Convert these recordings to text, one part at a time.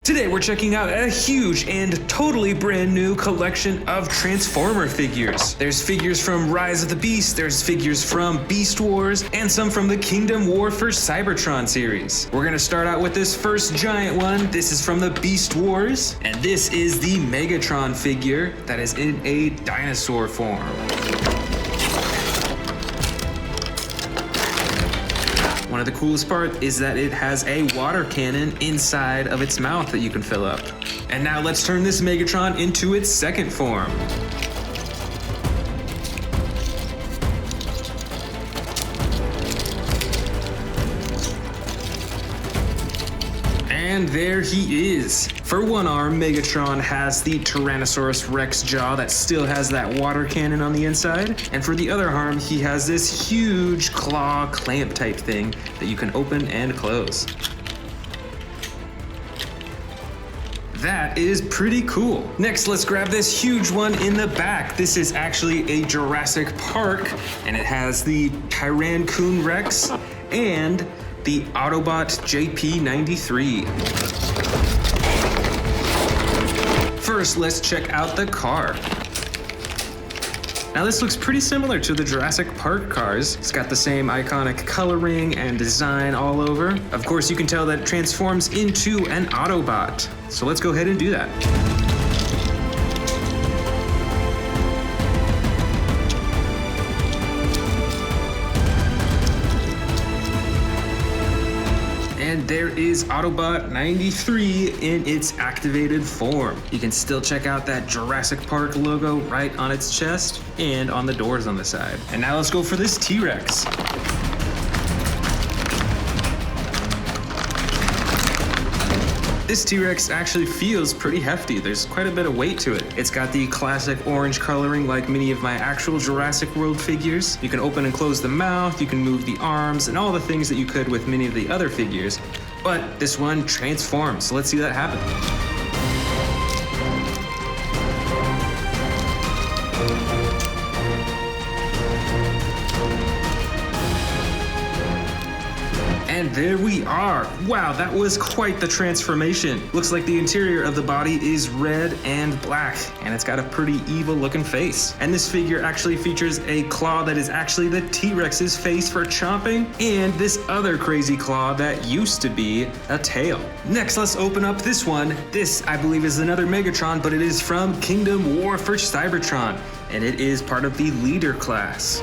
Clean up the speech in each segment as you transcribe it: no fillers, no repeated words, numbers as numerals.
Today we're checking out a huge and totally brand new collection of Transformer figures. There's figures from Rise of the Beast, there's figures from Beast Wars, and some from the Kingdom War for Cybertron series. We're gonna start out with this first giant one. This is from the Beast Wars, and this is the Megatron figure that is in a dinosaur form. One of the coolest parts is that it has a water cannon inside of its mouth that you can fill up. And now let's turn this Megatron into its second form. And there he is. For one arm, Megatron has the Tyrannosaurus Rex jaw that still has that water cannon on the inside. And for the other arm, he has this huge claw clamp type thing that you can open and close. That is pretty cool. Next, let's grab this huge one in the back. This is actually a Jurassic Park, and it has the Tyrannosaurus Rex and the Autobot JP93. First, let's check out the car. Now this looks pretty similar to the Jurassic Park cars. It's got the same iconic coloring and design all over. Of course, you can tell that it transforms into an Autobot. So let's go ahead and do that. And there is Autobot 93 in its activated form. You can still check out that Jurassic Park logo right on its chest and on the doors on the side. And now let's go for this T-Rex. This T-Rex actually feels pretty hefty. There's quite a bit of weight to it. It's got the classic orange coloring like many of my actual Jurassic World figures. You can open and close the mouth, you can move the arms, and all the things that you could with many of the other figures. But this one transforms, so let's see that happen. And there we are. Wow, that was quite the transformation. Looks like the interior of the body is red and black, and it's got a pretty evil looking face. And this figure actually features a claw that is actually the T-Rex's face for chomping, and this other crazy claw that used to be a tail. Next, let's open up this one. This, I believe, is another Megatron, but it is from Kingdom War for Cybertron, and it is part of the leader class.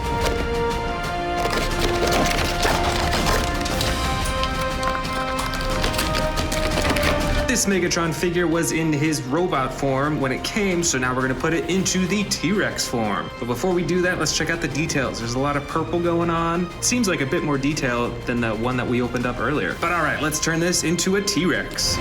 This Megatron figure was in his robot form when it came, so now we're gonna put it into the T-Rex form. But before we do that, let's check out the details. There's a lot of purple going on. Seems like a bit more detail than the one that we opened up earlier. But all right, let's turn this into a T-Rex.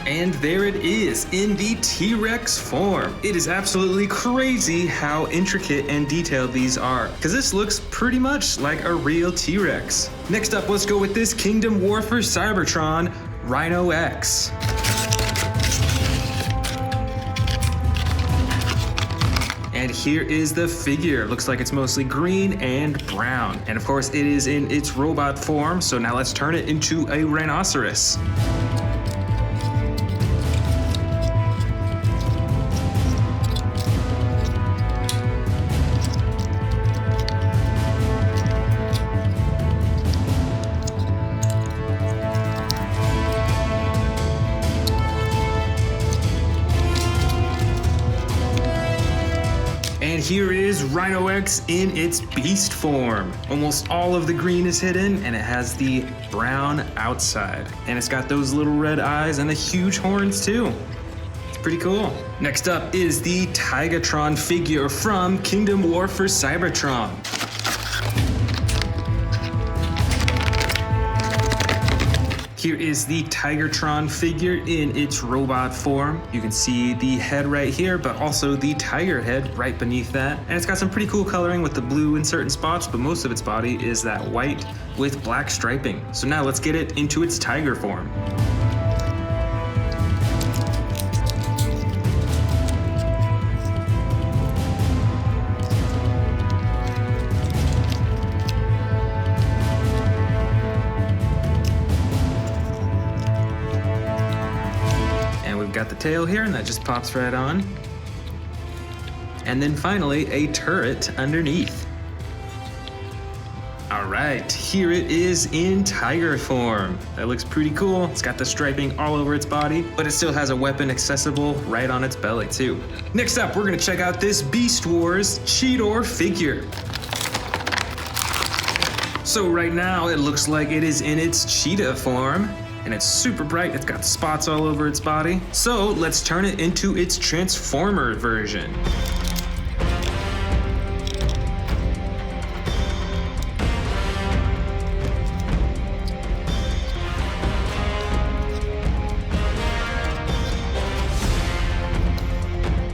And there it is in the T-Rex form. It is absolutely crazy how intricate and detailed these are, because this looks pretty much like a real T-Rex. Next up, let's go with this Kingdom War for Cybertron Rhino X. And here is the figure. Looks like it's mostly green and brown. And of course, it is in its robot form, so now let's turn it into a rhinoceros. And here is Rhino X in its beast form. Almost all of the green is hidden, and it has the brown outside. And it's got those little red eyes and the huge horns too. It's pretty cool. Next up is the Tigatron figure from Kingdom War for Cybertron. Here is the Tigatron figure in its robot form. You can see the head right here, but also the tiger head right beneath that. And it's got some pretty cool coloring with the blue in certain spots, but most of its body is that white with black striping. So now let's get it into its tiger form. got the tail here, and that just pops right on. And then finally, a turret underneath. All right, here it is in tiger form. That looks pretty cool. It's got the striping all over its body, but it still has a weapon accessible right on its belly too. Next up, we're gonna check out this Beast Wars Cheetor figure. So right now, it looks like it is in its cheetah form, and it's super bright. It's got spots all over its body. So let's turn it into its Transformer version.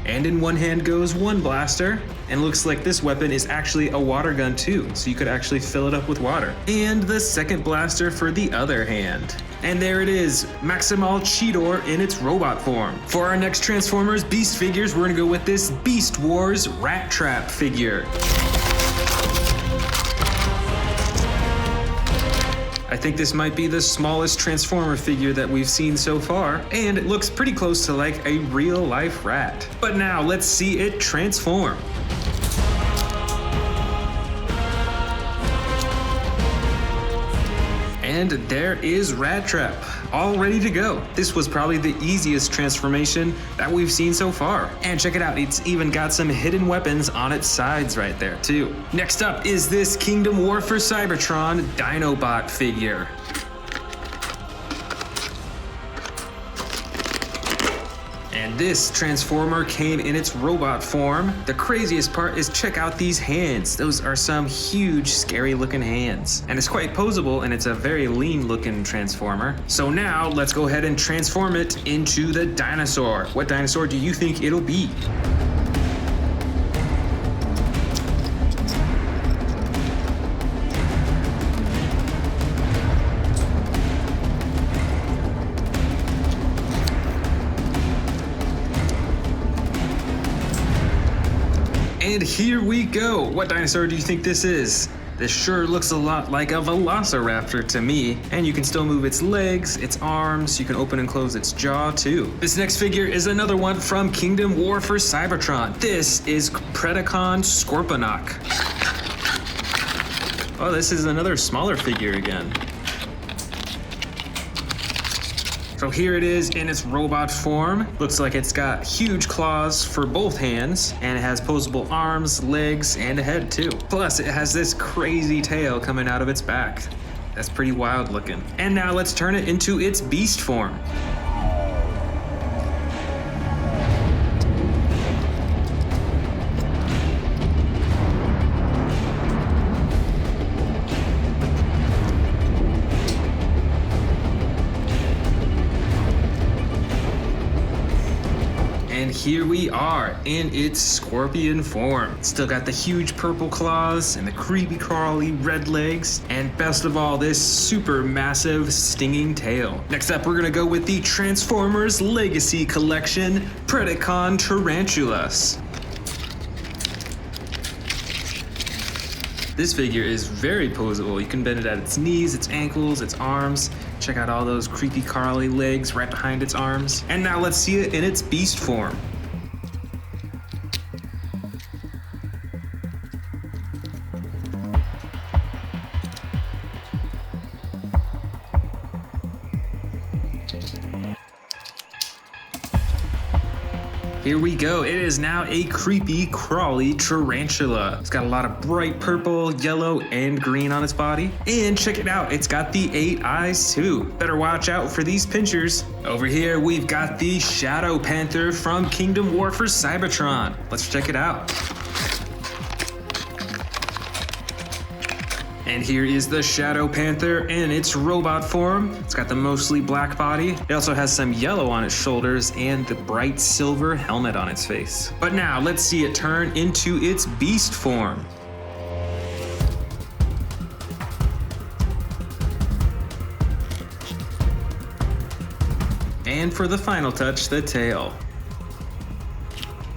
And in one hand goes one blaster, and looks like this weapon is actually a water gun too, so you could actually fill it up with water. And the second blaster for the other hand. And there it is, Maximal Cheetor in its robot form. For our next Transformers Beast figures, we're gonna go with this Beast Wars Rat Trap figure. I think this might be the smallest Transformer figure that we've seen so far, and it looks pretty close to like a real life rat. But now let's see it transform. And there is Rat Trap, all ready to go. This was probably the easiest transformation that we've seen so far. And check it out, it's even got some hidden weapons on its sides right there too. Next up is this Kingdom War for Cybertron Dinobot figure. And this Transformer came in its robot form. The craziest part is check out these hands. Those are some huge, scary looking hands. And it's quite posable, and it's a very lean looking Transformer. So now let's go ahead and transform it into the Dinosaur. What dinosaur do you think it'll be? And here we go. What dinosaur do you think this is? This sure looks a lot like a Velociraptor to me. And you can still move its legs, its arms, you can open and close its jaw too. This next figure is another one from Kingdom War for Cybertron. This is Predacon Scorponok. Oh, this is another smaller figure again. So here it is in its robot form. Looks like it's got huge claws for both hands, and it has posable arms, legs, and a head too. Plus, it has this crazy tail coming out of its back. That's pretty wild looking. And now let's turn it into its beast form. And here we are in its scorpion form. Still got the huge purple claws and the creepy crawly red legs, and best of all, this super massive stinging tail. Next up, we're gonna go with the Transformers Legacy Collection Predacon Tarantulas. This figure is very posable. You can bend it at its knees, its ankles, its arms. Check out all those creepy crawly legs right behind its arms. And now let's see it in its beast form. Here we go. It is now a creepy, crawly tarantula. It's got a lot of bright purple, yellow, and green on its body. And check it out, it's got the 8 eyes too. Better watch out for these pinchers. Over here, we've got the Shadow Panther from Kingdom War for Cybertron. Let's check it out. And here is the Shadow Panther in its robot form. It's got the mostly black body. It also has some yellow on its shoulders and the bright silver helmet on its face. But now let's see it turn into its beast form. And for the final touch, the tail.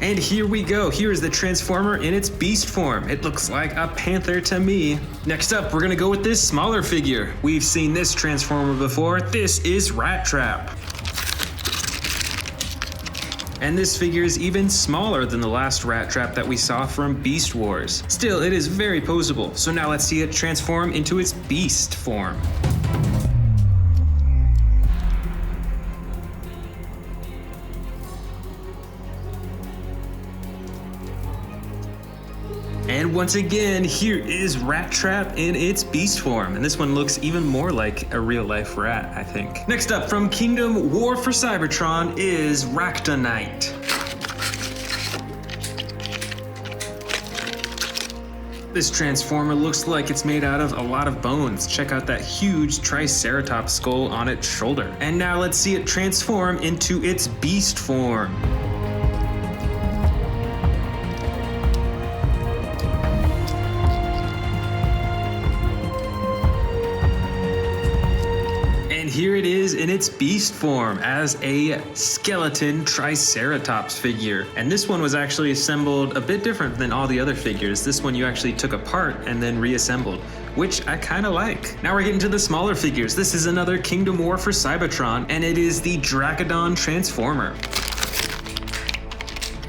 And here we go. Here is the Transformer in its beast form. It looks like a panther to me. Next up, we're gonna go with this smaller figure. We've seen this Transformer before. This is Rat Trap. And this figure is even smaller than the last rat trap that we saw from Beast Wars. Still, it is very poseable, so now let's see it transform into its beast form. And once again, here is Rat Trap in its beast form. And this one looks even more like a real life rat, I think. Next up from Kingdom War for Cybertron is Ractonite. This transformer looks like it's made out of a lot of bones. Check out that huge Triceratops skull on its shoulder. And now let's see it transform into its beast form. Here it is in its beast form as a skeleton Triceratops figure. And this one was actually assembled a bit different than all the other figures. This one you actually took apart and then reassembled, which I kind of like. Now we're getting to the smaller figures. This is another Kingdom War for Cybertron, and it is the Dracodon Transformer.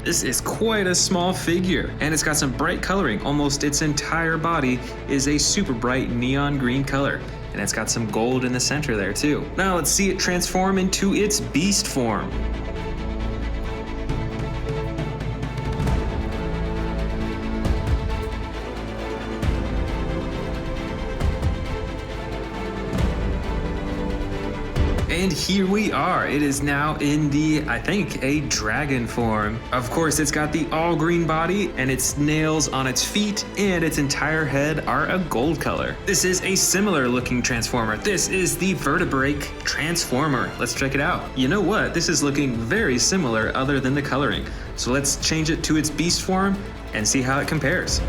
This is quite a small figure, and it's got some bright coloring. Almost its entire body is a super bright neon green color. And it's got some gold in the center there too. Now let's see it transform into its beast form. And here we are. It is now in the, I think, a dragon form. Of course, it's got the all green body and its nails on its feet and its entire head are a gold color. This is a similar looking transformer. This is the Vertebrake Transformer. Let's check it out. You know what? This is looking very similar other than the coloring. So let's change it to its beast form and see how it compares.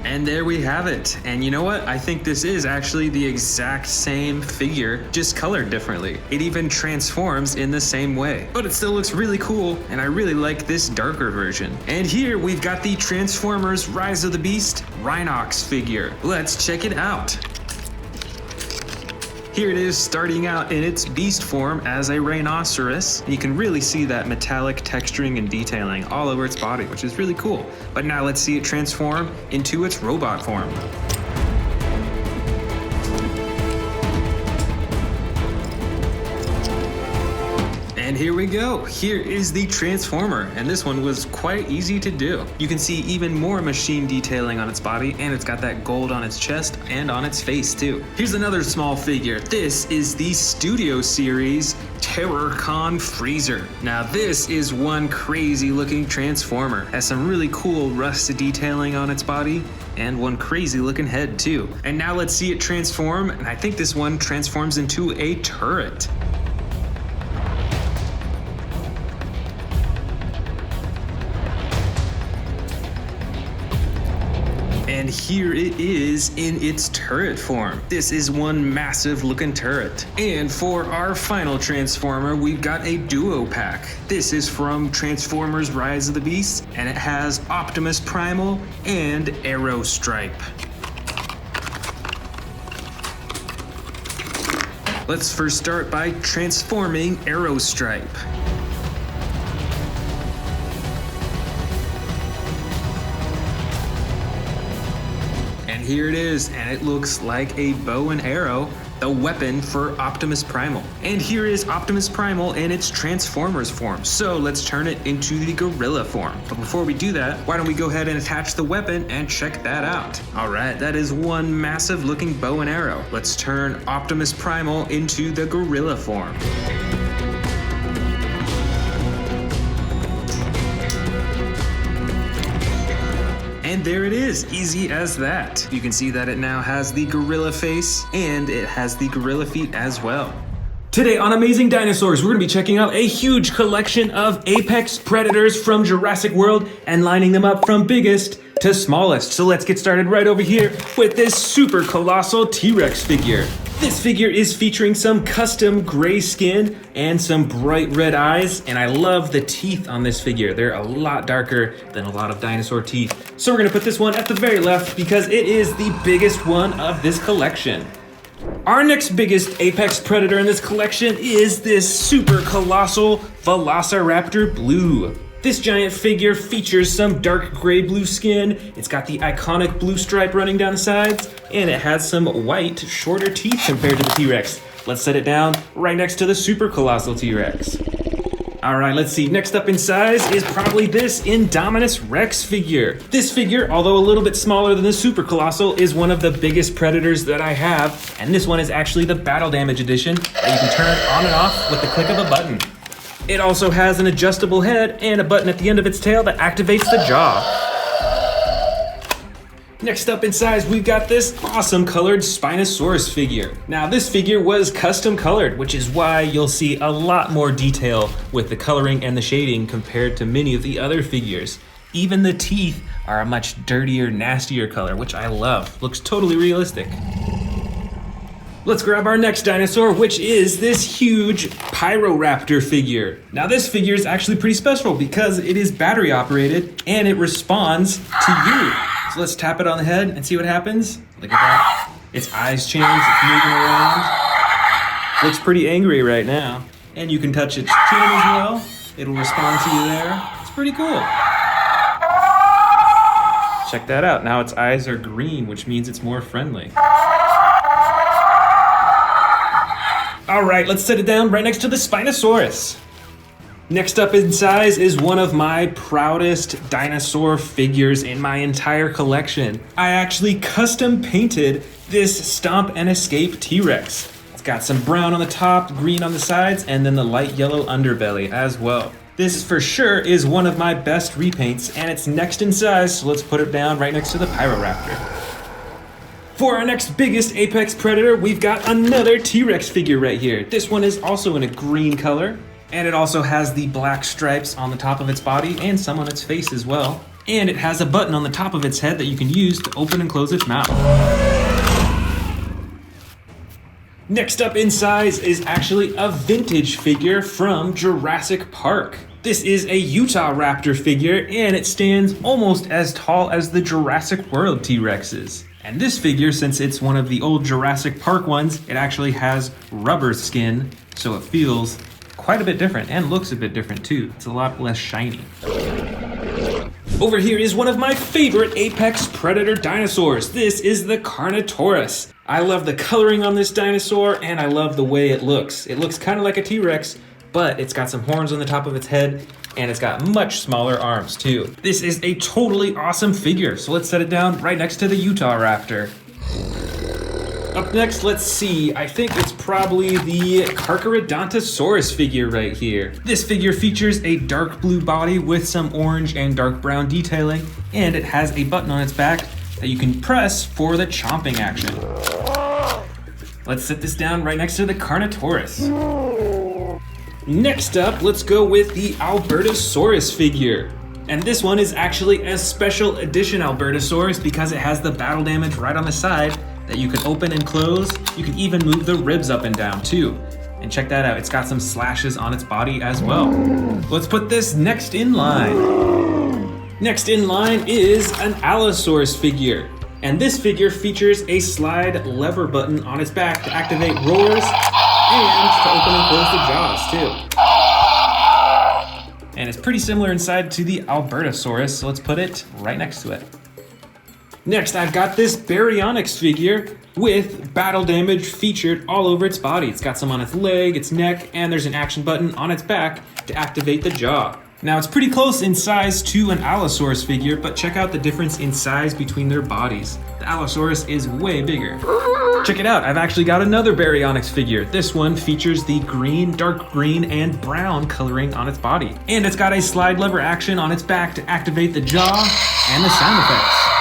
And there we have it. And you know what? I think this is actually the exact same figure, just colored differently. It even transforms in the same way. But it still looks really cool, and I really like this darker version. And here we've got the Transformers Rise of the Beast Rhinox figure. Let's check it out. Here it is starting out in its beast form as a rhinoceros. You can really see that metallic texturing and detailing all over its body, which is really cool. But now let's see it transform into its robot form. And here we go. Here is the Transformer, and this one was quite easy to do. You can see even more machine detailing on its body, and it's got that gold on its chest and on its face too. Here's another small figure. This is the Studio Series Terrorcon Freezer. Now this is one crazy looking Transformer. Has some really cool rust detailing on its body and one crazy looking head too. And now let's see it transform, and I think this one transforms into a turret. And here it is in its turret form. This is one massive looking turret. And for our final Transformer, we've got a duo pack. This is from Transformers Rise of the Beast, and it has Optimus Primal and Arrow Stripe. Let's first start by transforming Arrow Stripe. Here it is, and it looks like a bow and arrow, the weapon for Optimus Primal. And here is Optimus Primal in its Transformers form. So let's turn it into the gorilla form. But before we do that, why don't we go ahead and attach the weapon and check that out. All right, that is one massive looking bow and arrow. Let's turn Optimus Primal into the gorilla form. And there it is, easy as that. You can see that it now has the gorilla face and it has the gorilla feet as well. Today on Amazing Dinosaurs, we're gonna be checking out a huge collection of apex predators from Jurassic World and lining them up from biggest to smallest. So let's get started right over here with this super colossal T-Rex figure. This figure is featuring some custom gray skin and some bright red eyes, and I love the teeth on this figure. They're a lot darker than a lot of dinosaur teeth. So we're gonna put this one at the very left because it is the biggest one of this collection. Our next biggest apex predator in this collection is this super colossal Velociraptor Blue. This giant figure features some dark gray blue skin, it's got the iconic blue stripe running down the sides, and it has some white, shorter teeth compared to the T-Rex. Let's set it down right next to the super colossal T-Rex. All right, let's see. Next up in size is probably this Indominus Rex figure. This figure, although a little bit smaller than the Super Colossal, is one of the biggest predators that I have. And this one is actually the Battle Damage Edition that you can turn on and off with the click of a button. It also has an adjustable head and a button at the end of its tail that activates the jaw. Next up in size, we've got this awesome colored Spinosaurus figure. Now this figure was custom colored, which is why you'll see a lot more detail with the coloring and the shading compared to many of the other figures. Even the teeth are a much dirtier, nastier color, which I love. Looks totally realistic. Let's grab our next dinosaur, which is this huge Pyroraptor figure. Now this figure is actually pretty special because it is battery operated and it responds to you. So let's tap it on the head and see what happens. Look at that. Its eyes change, it's moving around. Looks pretty angry right now. And you can touch its chin as well. It'll respond to you there. It's pretty cool. Check that out. Now its eyes are green, which means it's more friendly. All right, let's set it down right next to the Spinosaurus. Next up in size is one of my proudest dinosaur figures in my entire collection. I actually custom painted this Stomp and Escape T-Rex. It's got some brown on the top, green on the sides, and then the light yellow underbelly as well. This for sure is one of my best repaints, and it's next in size, so let's put it down right next to the Pyroraptor. For our next biggest apex predator, we've got another T-Rex figure right here. This one is also in a green color. And it also has the black stripes on the top of its body and some on its face as well. And it has a button on the top of its head that you can use to open and close its mouth. Next up in size is actually a vintage figure from Jurassic Park. This is a Utah Raptor figure and it stands almost as tall as the Jurassic World T-Rexes. And this figure, since it's one of the old Jurassic Park ones, it actually has rubber skin, so it feels quite a bit different and looks a bit different too. It's a lot less shiny. Over here is one of my favorite apex predator dinosaurs. This is the Carnotaurus. I love the coloring on this dinosaur and I love the way it looks. It looks kind of like a T-Rex, but it's got some horns on the top of its head and it's got much smaller arms too. This is a totally awesome figure, so let's set it down right next to the Utah Raptor. Up next, let's see, I think it's probably the Carcharodontosaurus figure right here. This figure features a dark blue body with some orange and dark brown detailing, and it has a button on its back that you can press for the chomping action. Let's set this down right next to the Carnotaurus. Next up, let's go with the Albertosaurus figure. And this one is actually a special edition Albertosaurus because it has the battle damage right on the side that you can open and close. You can even move the ribs up and down too. And check that out, it's got some slashes on its body as well. Let's put this next in line. Next in line is an Allosaurus figure. And this figure features a slide lever button on its back to activate roars and to open and close the jaws too. And it's pretty similar inside to the Albertosaurus, so let's put it right next to it. Next, I've got this Baryonyx figure with battle damage featured all over its body. It's got some on its leg, its neck, and there's an action button on its back to activate the jaw. Now, it's pretty close in size to an Allosaurus figure, but check out the difference in size between their bodies. The Allosaurus is way bigger. Check it out, I've actually got another Baryonyx figure. This one features the green, dark green, and brown coloring on its body. And it's got a slide lever action on its back to activate the jaw and the sound effects.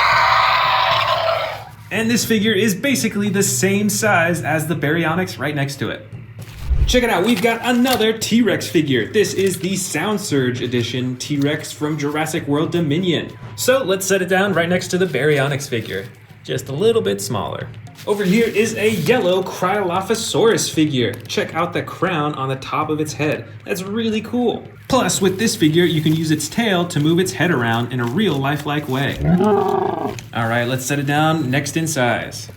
And this figure is basically the same size as the Baryonyx right next to it. Check it out, we've got another T-Rex figure. This is the Sound Surge Edition T-Rex from Jurassic World Dominion. So let's set it down right next to the Baryonyx figure, just a little bit smaller. Over here is a yellow Cryolophosaurus figure. Check out the crown on the top of its head. That's really cool. Plus, with this figure, you can use its tail to move its head around in a real lifelike way. All right, let's set it down next in size.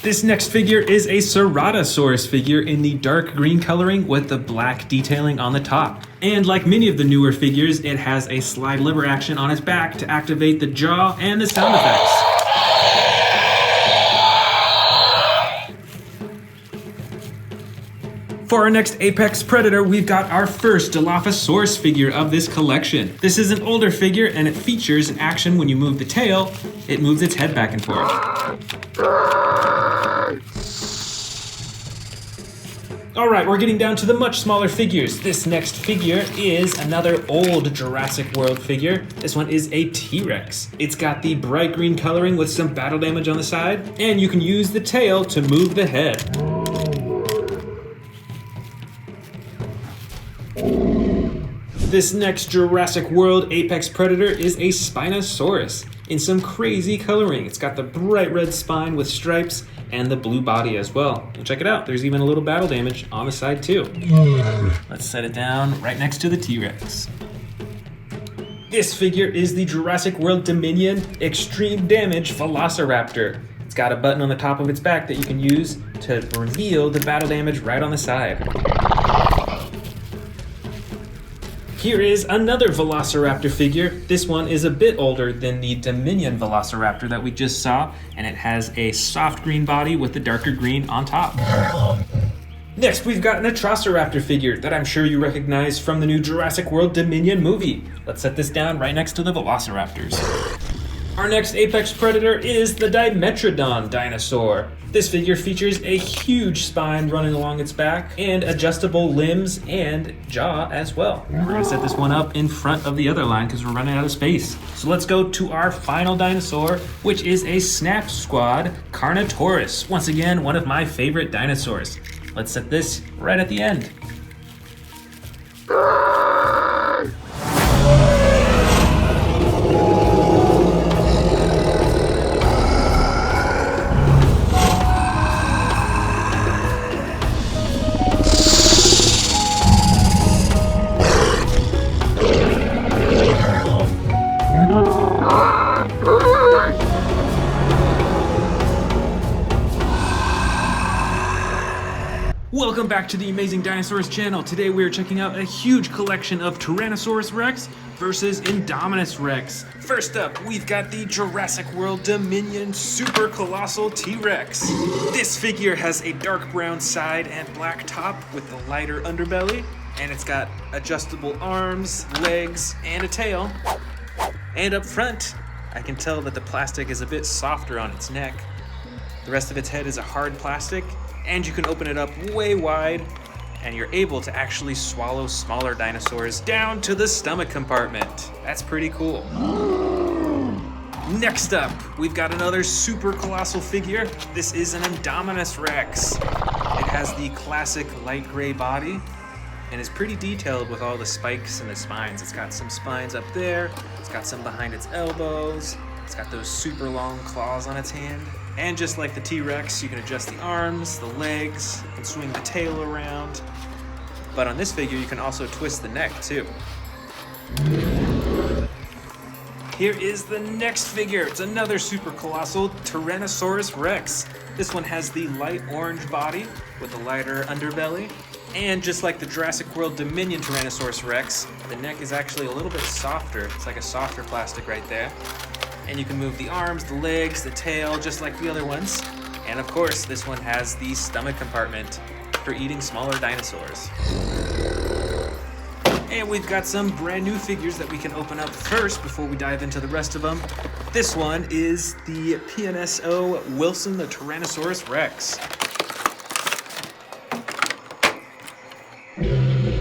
This next figure is a Ceratosaurus figure in the dark green coloring with the black detailing on the top. And like many of the newer figures, it has a slide lever action on its back to activate the jaw and the sound effects. For our next Apex Predator, we've got our first Dilophosaurus figure of this collection. This is an older figure and it features an action when you move the tail, it moves its head back and forth. Alright, we're getting down to the much smaller figures. This next figure is another old Jurassic World figure. This one is a T-Rex. It's got the bright green coloring with some battle damage on the side, and you can use the tail to move the head. This next Jurassic World Apex Predator is a Spinosaurus in some crazy coloring. It's got the bright red spine with stripes and the blue body as well. And check it out, there's even a little battle damage on the side too. Let's set it down right next to the T-Rex. This figure is the Jurassic World Dominion Extreme Damage Velociraptor. It's got a button on the top of its back that you can use to reveal the battle damage right on the side. Here is another Velociraptor figure. This one is a bit older than the Dominion Velociraptor that we just saw, and it has a soft green body with the darker green on top. Next, we've got an Atrociraptor figure that I'm sure you recognize from the new Jurassic World Dominion movie. Let's set this down right next to the Velociraptors. Our next Apex Predator is the Dimetrodon Dinosaur. This figure features a huge spine running along its back and adjustable limbs and jaw as well. We're gonna set this one up in front of the other line because we're running out of space. So let's go to our final dinosaur, which is a Snap Squad Carnotaurus. Once again, one of my favorite dinosaurs. Let's set this right at the end. Welcome back to the Amazing Dinosaurs channel. Today we are checking out a huge collection of Tyrannosaurus Rex versus Indominus Rex. First up, we've got the Jurassic World Dominion Super Colossal T-Rex. This figure has a dark brown side and black top with a lighter underbelly, and it's got adjustable arms, legs, and a tail. And up front, I can tell that the plastic is a bit softer on its neck. The rest of its head is a hard plastic, and you can open it up way wide, and you're able to actually swallow smaller dinosaurs down to the stomach compartment. That's pretty cool. Next up, we've got another super colossal figure. This is an Indominus Rex. It has the classic light gray body and is pretty detailed with all the spikes and the spines. It's got some spines up there, it's got some behind its elbows, it's got those super long claws on its hand. And just like the T-Rex, you can adjust the arms, the legs, you can swing the tail around. But on this figure, you can also twist the neck too. Here is the next figure. It's another super colossal Tyrannosaurus Rex. This one has the light orange body with a lighter underbelly. And just like the Jurassic World Dominion Tyrannosaurus Rex, the neck is actually a little bit softer. It's like a softer plastic right there. And you can move the arms, the legs, the tail, just like the other ones. And of course, this one has the stomach compartment for eating smaller dinosaurs. And we've got some brand new figures that we can open up first before we dive into the rest of them. This one is the PNSO Wilson, the Tyrannosaurus Rex.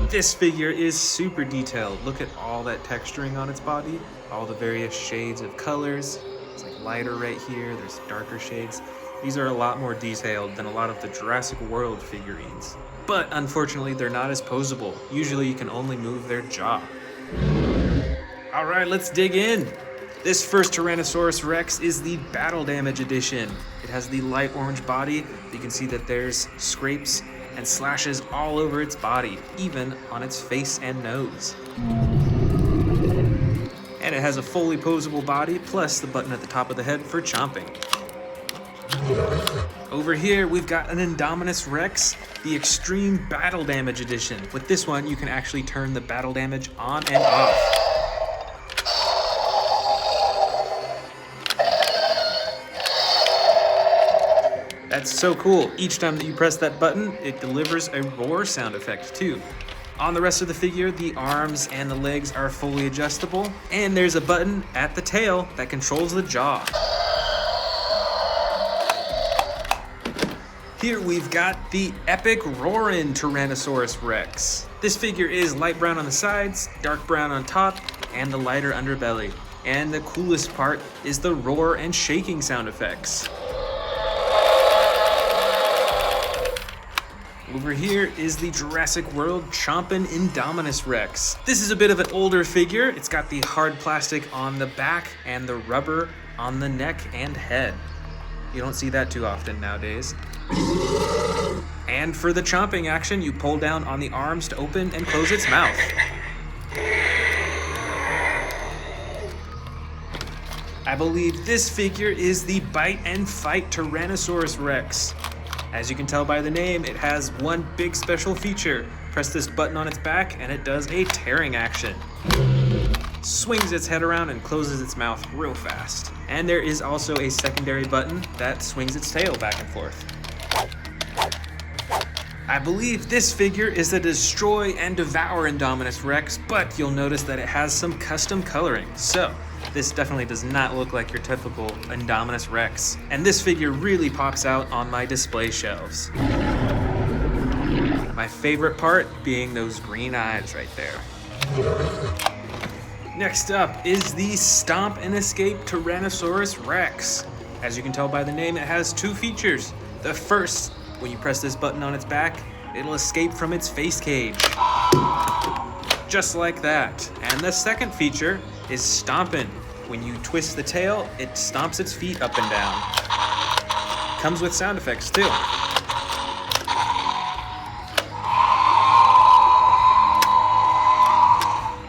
This figure is super detailed. Look at all that texturing on its body, all the various shades of colors. It's like lighter right here, there's darker shades. These are a lot more detailed than a lot of the Jurassic World figurines. But unfortunately, they're not as posable. Usually you can only move their jaw. All right, let's dig in. This first Tyrannosaurus Rex is the Battle Damage Edition. It has the light orange body. You can see that there's scrapes and slashes all over its body, even on its face and nose. And it has a fully posable body, plus the button at the top of the head for chomping. Over here, we've got an Indominus Rex, the Extreme Battle Damage Edition. With this one, you can actually turn the battle damage on and off. That's so cool. Each time that you press that button, it delivers a roar sound effect too. On the rest of the figure, the arms and the legs are fully adjustable, and there's a button at the tail that controls the jaw. Here we've got the epic Roarin' Tyrannosaurus Rex. This figure is light brown on the sides, dark brown on top, and the lighter underbelly. And the coolest part is the roar and shaking sound effects. Over here is the Jurassic World Chompin' Indominus Rex. This is a bit of an older figure. It's got the hard plastic on the back and the rubber on the neck and head. You don't see that too often nowadays. And for the chomping action, you pull down on the arms to open and close its mouth. I believe this figure is the Bite and Fight Tyrannosaurus Rex. As you can tell by the name, it has one big special feature. Press this button on its back and it does a tearing action. Swings its head around and closes its mouth real fast. And there is also a secondary button that swings its tail back and forth. I believe this figure is the Destroy and Devour Indominus Rex, but you'll notice that it has some custom coloring. So, this definitely does not look like your typical Indominus Rex. And this figure really pops out on my display shelves. My favorite part being those green eyes right there. Next up is the Stomp and Escape Tyrannosaurus Rex. As you can tell by the name, it has two features. The first, when you press this button on its back, it'll escape from its face cage. Just like that. And the second feature is Stompin'. When you twist the tail, it stomps its feet up and down. Comes with sound effects too.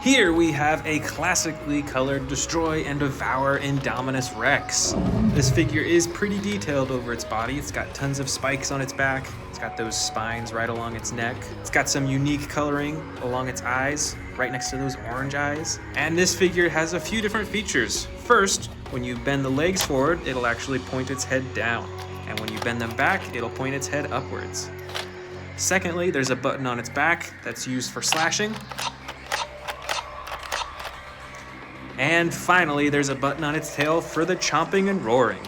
Here we have a classically colored Destroy and Devour Indominus Rex. This figure is pretty detailed over its body. It's got tons of spikes on its back. It's got those spines right along its neck. It's got some unique coloring along its eyes, right next to those orange eyes. And this figure has a few different features. First, when you bend the legs forward, it'll actually point its head down. And when you bend them back, it'll point its head upwards. Secondly, there's a button on its back that's used for slashing. And finally, there's a button on its tail for the chomping and roaring.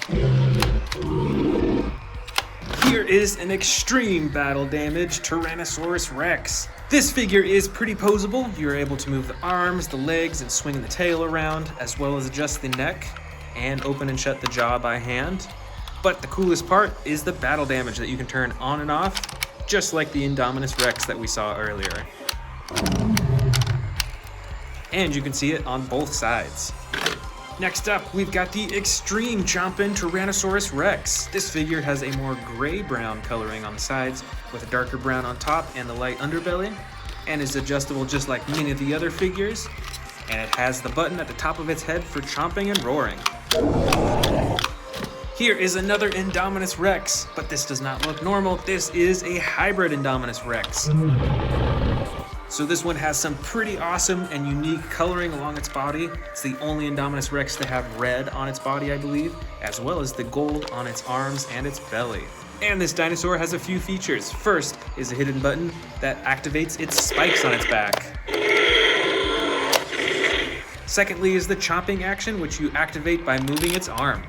Here is an Extreme Battle Damage Tyrannosaurus Rex. This figure is pretty poseable. You're able to move the arms, the legs, and swing the tail around, as well as adjust the neck and open and shut the jaw by hand. But the coolest part is the battle damage that you can turn on and off, just like the Indominus Rex that we saw earlier. And you can see it on both sides. Next up, we've got the Extreme Chompin' Tyrannosaurus Rex. This figure has a more gray-brown coloring on the sides, with a darker brown on top and the light underbelly, and is adjustable just like many of the other figures. And it has the button at the top of its head for chomping and roaring. Here is another Indominus Rex, but this does not look normal. This is a hybrid Indominus Rex. So this one has some pretty awesome and unique coloring along its body. It's the only Indominus Rex to have red on its body, I believe, as well as the gold on its arms and its belly. And this dinosaur has a few features. First is a hidden button that activates its spikes on its back. Secondly is the chomping action, which you activate by moving its arm.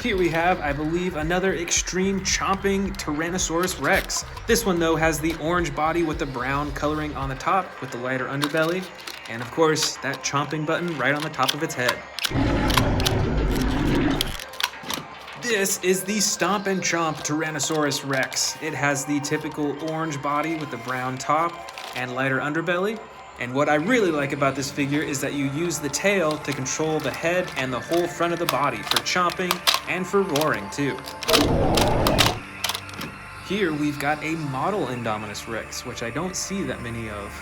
Here we have, I believe, another Extreme Chomping Tyrannosaurus Rex. This one, though, has the orange body with the brown coloring on the top with the lighter underbelly. And of course, that chomping button right on the top of its head. This is the Stomp and Chomp Tyrannosaurus Rex. It has the typical orange body with the brown top and lighter underbelly. And what I really like about this figure is that you use the tail to control the head and the whole front of the body for chomping and for roaring too. Here we've got a model Indominus Rex, which I don't see that many of.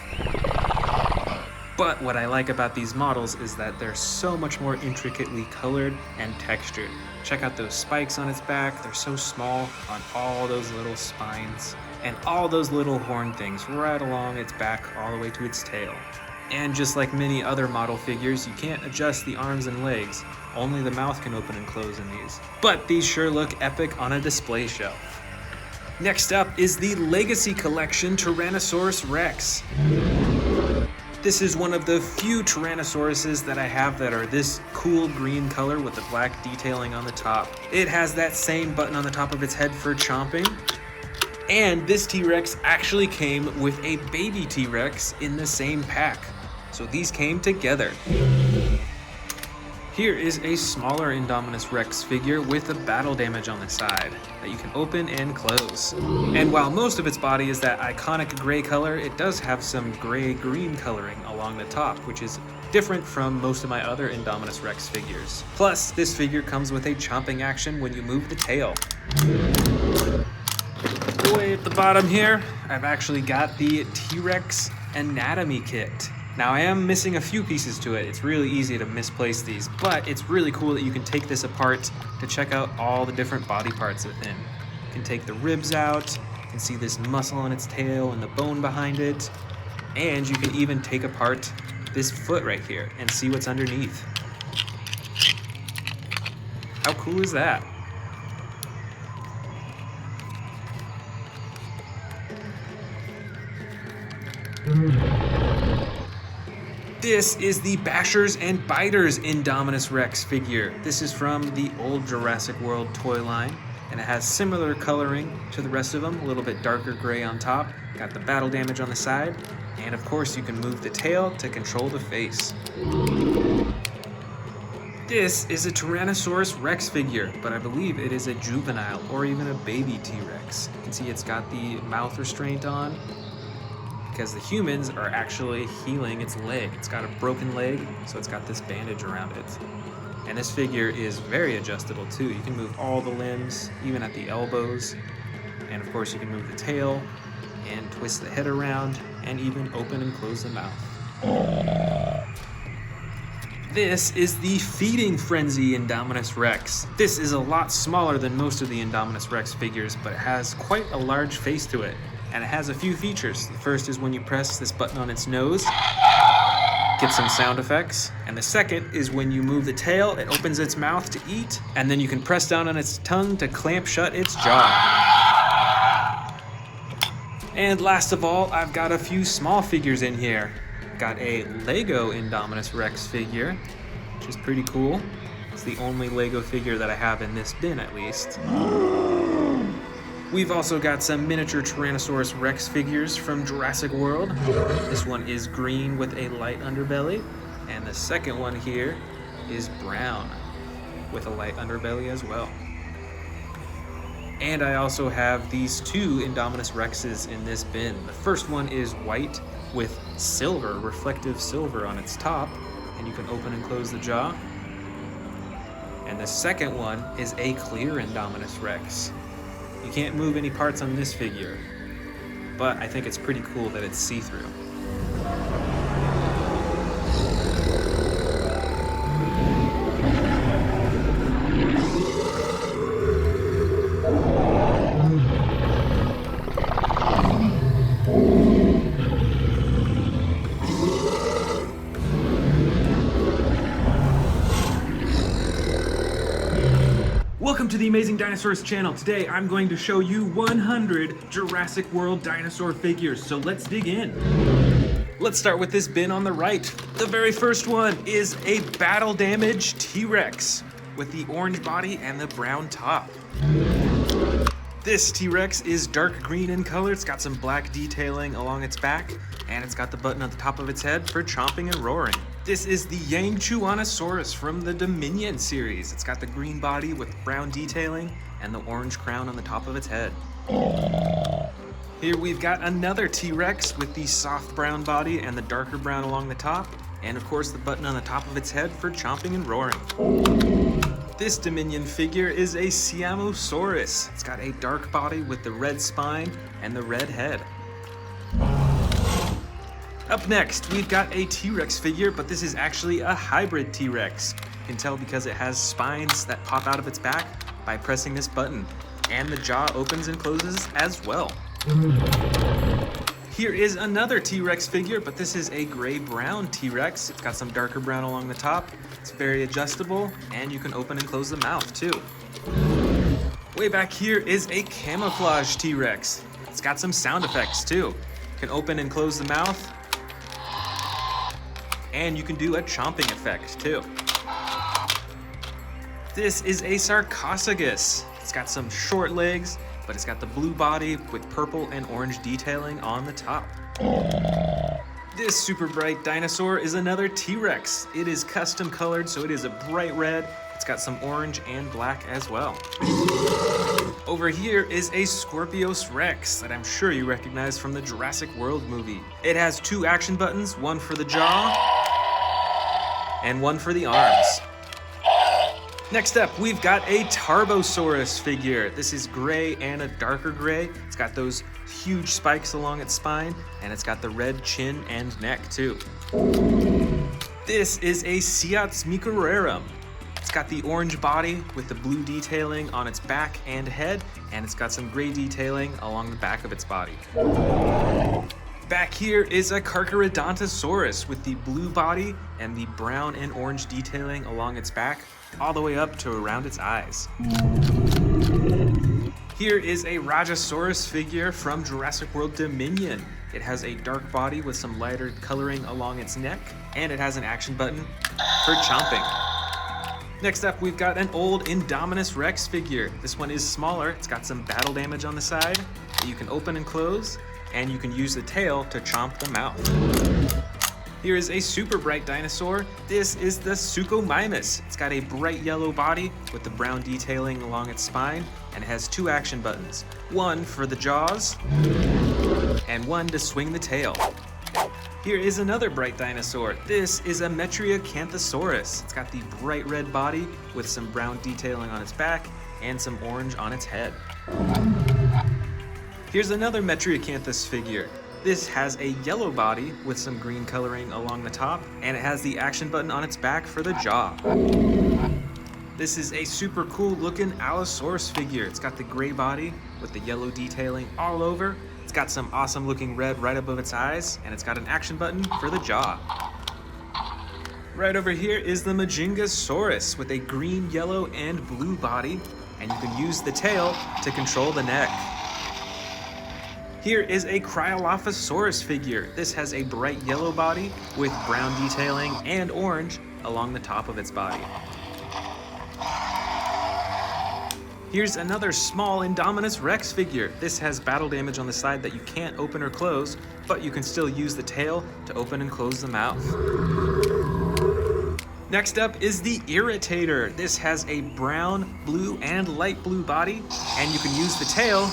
But what I like about these models is that they're so much more intricately colored and textured. Check out those spikes on its back. They're so small on all those little spines and all those little horn things right along its back all the way to its tail. And just like many other model figures, you can't adjust the arms and legs. Only the mouth can open and close in these. But these sure look epic on a display shelf. Next up is the Legacy Collection Tyrannosaurus Rex. This is one of the few Tyrannosauruses that I have that are this cool green color with the black detailing on the top. It has that same button on the top of its head for chomping. And this T-Rex actually came with a baby T-Rex in the same pack. So these came together. Here is a smaller Indominus Rex figure with the battle damage on the side that you can open and close. And while most of its body is that iconic gray color, it does have some gray-green coloring along the top, which is different from most of my other Indominus Rex figures. Plus, this figure comes with a chomping action when you move the tail. Way at the bottom here, I've actually got the T-Rex anatomy kit. Now I am missing a few pieces to it. It's really easy to misplace these, but it's really cool that you can take this apart to check out all the different body parts within. You can take the ribs out, you can see this muscle on its tail and the bone behind it, and you can even take apart this foot right here and see what's underneath. How cool is that? This is the Bashers and Biters Indominus Rex figure. This is from the old Jurassic World toy line, and it has similar coloring to the rest of them, a little bit darker gray on top, got the battle damage on the side, and of course you can move the tail to control the face. This is a Tyrannosaurus Rex figure, but I believe it is a juvenile or even a baby T-Rex. You can see it's got the mouth restraint on, because the humans are actually healing its leg. It's got a broken leg, so it's got this bandage around it. And this figure is very adjustable too. You can move all the limbs, even at the elbows. And of course you can move the tail and twist the head around and even open and close the mouth. This is the Feeding Frenzy Indominus Rex. This is a lot smaller than most of the Indominus Rex figures, but it has quite a large face to it. And it has a few features. The first is when you press this button on its nose, get some sound effects. And the second is when you move the tail, it opens its mouth to eat, and then you can press down on its tongue to clamp shut its jaw. And last of all, I've got a few small figures in here. Got a Lego Indominus Rex figure, which is pretty cool. It's the only Lego figure that I have in this bin, at least. We've also got some miniature Tyrannosaurus Rex figures from Jurassic World. This one is green with a light underbelly, and the second one here is brown with a light underbelly as well. And I also have these two Indominus Rexes in this bin. The first one is white with silver, reflective silver on its top, and you can open and close the jaw. And the second one is a clear Indominus Rex. You can't move any parts on this figure, but I think it's pretty cool that it's see-through. Welcome to the Amazing Dinosaurs channel. Today I'm going to show you 100 Jurassic World dinosaur figures, so let's dig in. Let's start with this bin on the right. The very first one is a battle damage T-Rex with the orange body and the brown top. This T-Rex is dark green in color. It's got some black detailing along its back, and it's got the button at the top of its head for chomping and roaring. This is the Yangchuanosaurus from the Dominion series. It's got the green body with brown detailing and the orange crown on the top of its head. Here we've got another T-Rex with the soft brown body and the darker brown along the top, and of course the button on the top of its head for chomping and roaring. This Dominion figure is a Spinosaurus. It's got a dark body with the red spine and the red head. Up next, we've got a T-Rex figure, but this is actually a hybrid T-Rex. You can tell because it has spines that pop out of its back by pressing this button, and the jaw opens and closes as well. Here is another T-Rex figure, but this is a gray-brown T-Rex. It's got some darker brown along the top. It's very adjustable, and you can open and close the mouth too. Way back here is a camouflage T-Rex. It's got some sound effects too. You can open and close the mouth, and you can do a chomping effect too. This is a sarcophagus. It's got some short legs, but it's got the blue body with purple and orange detailing on the top. This super bright dinosaur is another T-Rex. It is custom colored, so it is a bright red. It's got some orange and black as well. Over here is a Scorpius Rex that I'm sure you recognize from the Jurassic World movie. It has 2 action buttons, one for the jaw and one for the arms. Next up, we've got a Tarbosaurus figure. This is gray and a darker gray. It's got those huge spikes along its spine, and it's got the red chin and neck too. This is a Cybertron. It's got the orange body with the blue detailing on its back and head, and it's got some gray detailing along the back of its body. Back here is a Carcharodontosaurus with the blue body and the brown and orange detailing along its back, all the way up to around its eyes. Here is a Rajasaurus figure from Jurassic World Dominion. It has a dark body with some lighter coloring along its neck, and it has an action button for chomping. Next up, we've got an old Indominus Rex figure. This one is smaller. It's got some battle damage on the side that you can open and close, and you can use the tail to chomp the mouth. Here is a super bright dinosaur. This is the Suchomimus. It's got a bright yellow body with the brown detailing along its spine, and it has 2 action buttons. One for the jaws, and one to swing the tail. Here is another bright dinosaur. This is a Metriacanthosaurus. It's got the bright red body with some brown detailing on its back and some orange on its head. Here's another Metriacanthus figure. This has a yellow body with some green coloring along the top, and it has the action button on its back for the jaw. This is a super cool looking Allosaurus figure. It's got the gray body with the yellow detailing all over. It's got some awesome looking red right above its eyes, and it's got an action button for the jaw. Right over here is the Majingasaurus with a green, yellow, and blue body, and you can use the tail to control the neck. Here is a Cryolophosaurus figure. This has a bright yellow body with brown detailing and orange along the top of its body. Here's another small Indominus Rex figure. This has battle damage on the side that you can't open or close, but you can still use the tail to open and close the mouth. Next up is the Irritator. This has a brown, blue, and light blue body, and you can use the tail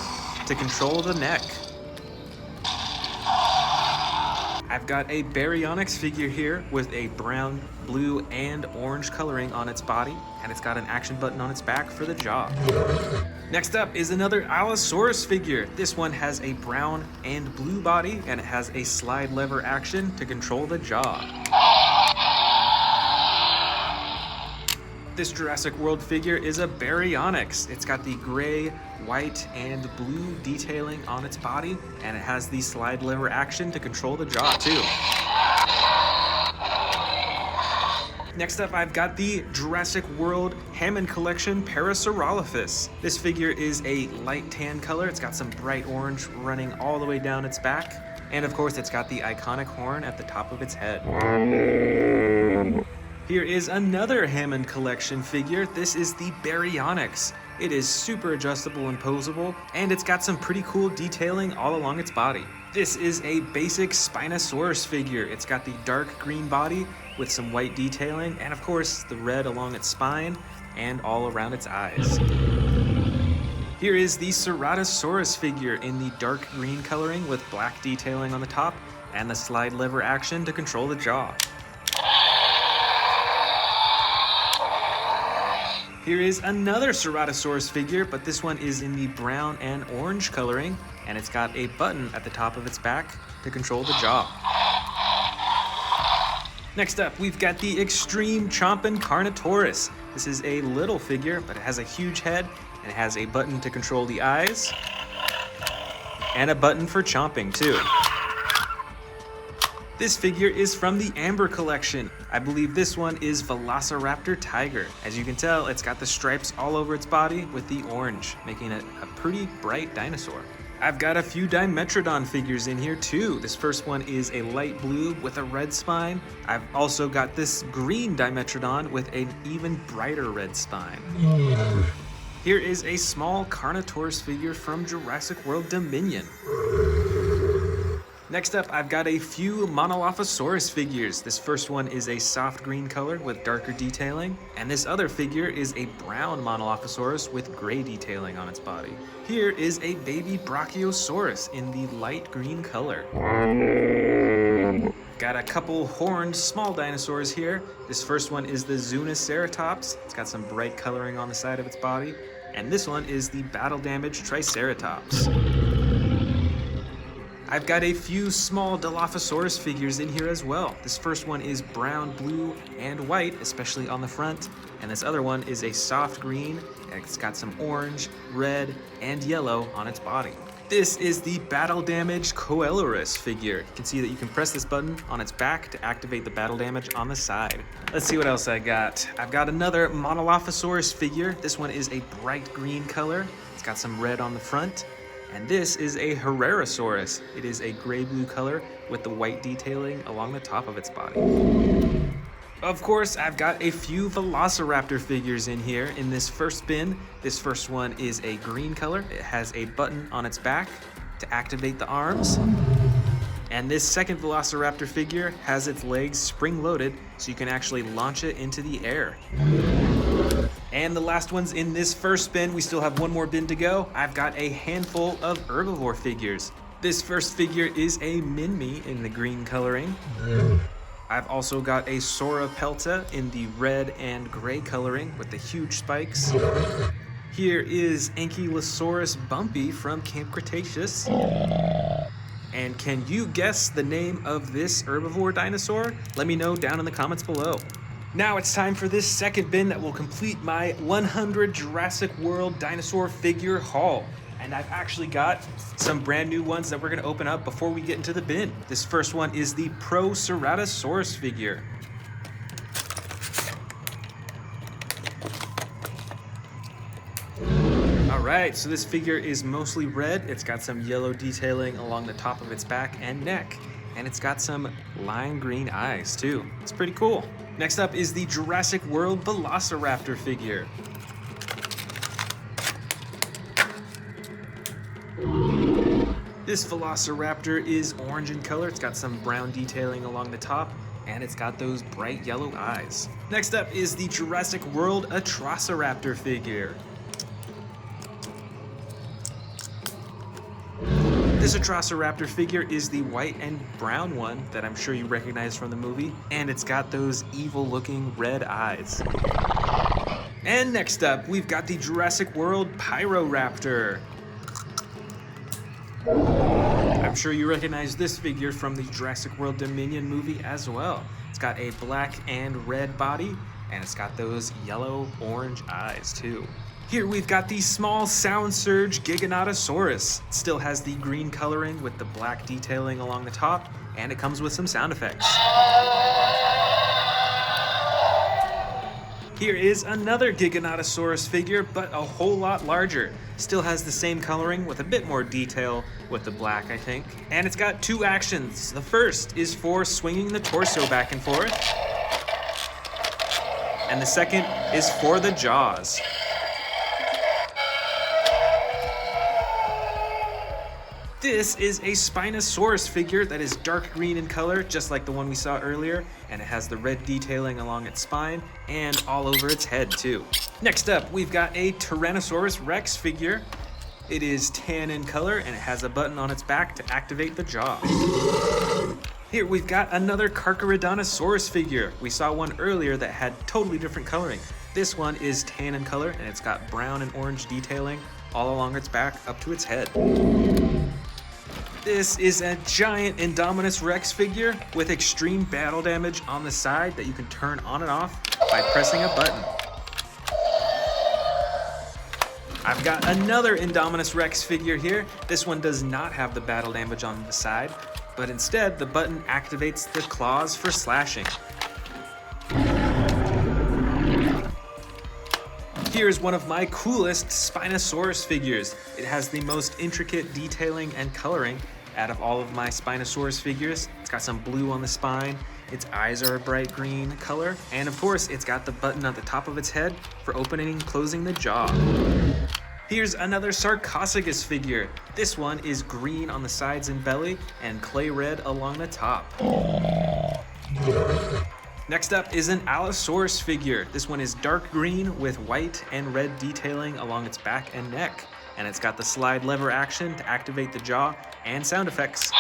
to control the neck. I've got a Baryonyx figure here with a brown, blue, and orange coloring on its body, and it's got an action button on its back for the jaw. Next up is another Allosaurus figure. This one has a brown and blue body, and it has a slide lever action to control the jaw. This Jurassic World figure is a Baryonyx. It's got the gray, white, and blue detailing on its body, and it has the slide lever action to control the jaw too. Next up, I've got the Jurassic World Hammond Collection Parasaurolophus. This figure is a light tan color. It's got some bright orange running all the way down its back, and of course it's got the iconic horn at the top of its head. Here is another Hammond Collection figure. This is the Baryonyx. It is super adjustable and posable, and it's got some pretty cool detailing all along its body. This is a basic Spinosaurus figure. It's got the dark green body with some white detailing, and of course the red along its spine and all around its eyes. Here is the Ceratosaurus figure in the dark green coloring with black detailing on the top and the slide lever action to control the jaw. Here is another Ceratosaurus figure, but this one is in the brown and orange coloring, and it's got a button at the top of its back to control the jaw. Next up, we've got the Extreme Chompin' Carnotaurus. This is a little figure, but it has a huge head, and it has a button to control the eyes, and a button for chomping too. This figure is from the Amber collection. I believe this one is Velociraptor Tiger. As you can tell, it's got the stripes all over its body with the orange, making it a pretty bright dinosaur. I've got a few Dimetrodon figures in here too. This first one is a light blue with a red spine. I've also got this green Dimetrodon with an even brighter red spine. Here is a small Carnotaurus figure from Jurassic World Dominion. Next up, I've got a few Monolophosaurus figures. This first one is a soft green color with darker detailing, and this other figure is a brown Monolophosaurus with gray detailing on its body. Here is a baby Brachiosaurus in the light green color. Got a couple horned small dinosaurs here. This first one is the Zuniceratops. It's got some bright coloring on the side of its body. And this one is the battle damaged Triceratops. I've got a few small Dilophosaurus figures in here as well. This first one is brown, blue, and white, especially on the front. And this other one is a soft green, and it's got some orange, red, and yellow on its body. This is the battle damaged Coelurus figure. You can see that you can press this button on its back to activate the battle damage on the side. Let's see what else I got. I've got another Monolophosaurus figure. This one is a bright green color. It's got some red on the front. And this is a Herrerasaurus. It is a gray-blue color with the white detailing along the top of its body. Of course, I've got a few Velociraptor figures in here in this first bin. This first one is a green color. It has a button on its back to activate the arms. And this second Velociraptor figure has its legs spring-loaded, so you can actually launch it into the air. And the last one's in this first bin. We still have one more bin to go. I've got a handful of herbivore figures. This first figure is a Minmi in the green coloring. I've also got a Sauropelta in the red and gray coloring with the huge spikes. Here is Ankylosaurus Bumpy from Camp Cretaceous. And can you guess the name of this herbivore dinosaur? Let me know down in the comments below. Now it's time for this second bin that will complete my 100 Jurassic World dinosaur figure haul. And I've actually got some brand new ones that we're gonna open up before we get into the bin. This first one is the Proceratosaurus figure. All right, so this figure is mostly red. It's got some yellow detailing along the top of its back and neck. And it's got some lime green eyes too. It's pretty cool. Next up is the Jurassic World Velociraptor figure. This Velociraptor is orange in color. It's got some brown detailing along the top, and it's got those bright yellow eyes. Next up is the Jurassic World Atrociraptor figure. This Atrociraptor figure is the white and brown one that I'm sure you recognize from the movie, and it's got those evil-looking red eyes. And next up, we've got the Jurassic World Pyroraptor. I'm sure you recognize this figure from the Jurassic World Dominion movie as well. It's got a black and red body, and it's got those yellow-orange eyes too. Here we've got the small Sound Surge Giganotosaurus. It still has the green coloring with the black detailing along the top, and it comes with some sound effects. Here is another Giganotosaurus figure, but a whole lot larger. Still has the same coloring with a bit more detail with the black, I think. And it's got two actions. The first is for swinging the torso back and forth. And the second is for the jaws. This is a Spinosaurus figure that is dark green in color, just like the one we saw earlier, and it has the red detailing along its spine and all over its head too. Next up, we've got a Tyrannosaurus Rex figure. It is tan in color and it has a button on its back to activate the jaw. Here we've got another Carcharodontosaurus figure. We saw one earlier that had totally different coloring. This one is tan in color and it's got brown and orange detailing all along its back up to its head. This is a giant Indominus Rex figure with extreme battle damage on the side that you can turn on and off by pressing a button. I've got another Indominus Rex figure here. This one does not have the battle damage on the side, but instead the button activates the claws for slashing. Here's one of my coolest Spinosaurus figures. It has the most intricate detailing and coloring out of all of my Spinosaurus figures. It's got some blue on the spine, its eyes are a bright green color, and of course it's got the button at the top of its head for opening and closing the jaw. Here's another Sarcophagus figure. This one is green on the sides and belly and clay red along the top. Next up is an Allosaurus figure. This one is dark green with white and red detailing along its back and neck. And it's got the slide lever action to activate the jaw and sound effects.